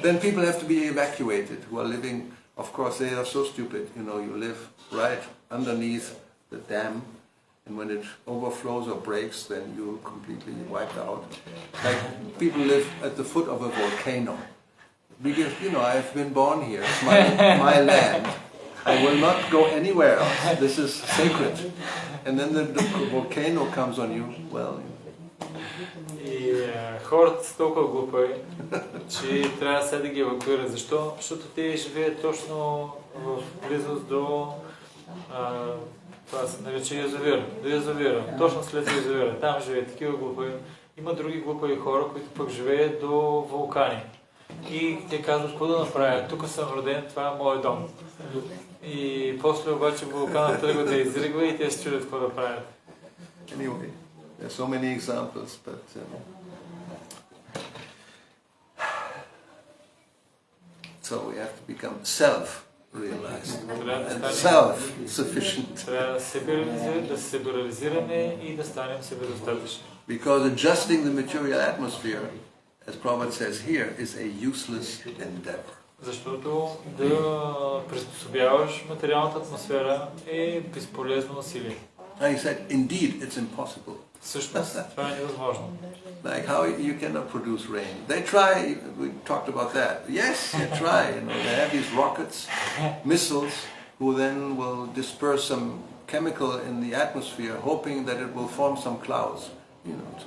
Then people have to be evacuated who are living. Of course, they are so stupid. You know, you live right underneath the dam, and when it overflows or breaks, then you're completely wiped out. Like people live at the foot of a volcano. Because, you know, I've been born here. It's my land. I will not go anywhere else. This is sacred. And then the volcano comes on you. Well. И хората са толкова глупави, че трябва сега да ги евакуират. Защо? Защото те живеят точно в близост до това се нарича язовира. Точно след язовира. Там живеят такива глупави. Има други глупави хора, които пък живеят до вулкани. И те казват, какво да направя? Тук съм роден, това е моят дом. И после обаче вулканът тръгва да изригва и те се чудят какво да правят. Anyway. There's so many examples, but so we have to become self-realized and self-sufficient. Да се реализираме и да станем себедостатъчни. Because adjusting the material atmosphere, as Prabhupada says here, is a useless endeavor. Защото да приспособяваш материалната атмосфера е безполезно усилие. And he said, indeed, it's impossible. Всъщност, това е невъзможно. Like how you cannot produce rain. They try, we talked about that. Yes, they try, you know, they have these rockets, missiles, who then will disperse some chemical in the atmosphere, hoping that it will form some clouds. You know.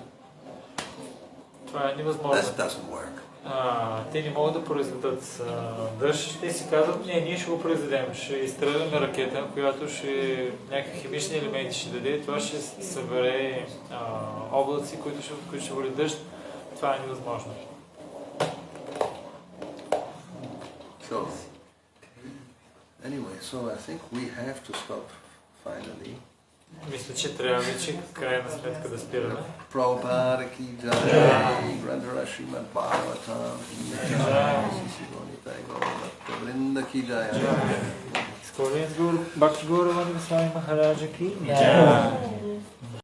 Това е невъзможно. That doesn't work. Те не могат да произведат дъжд. Те си казват, ние ще го произведем. Ще изстреляме ракета, която ще някакви химични елементи ще даде. Това ще събере облаци, които ще води дъжд. Това е невъзможно. So, anyway, so I think we have to stop finally. Мисля, че трябва вече крайна сметка да спираме. Prabhupada ki jai, Grandhara Srimad Bhagavatam ki jai, Sisivonitai Gaurata Vrinda ki jai. Бхакти Гауравани Госвами Махараджа ки джай.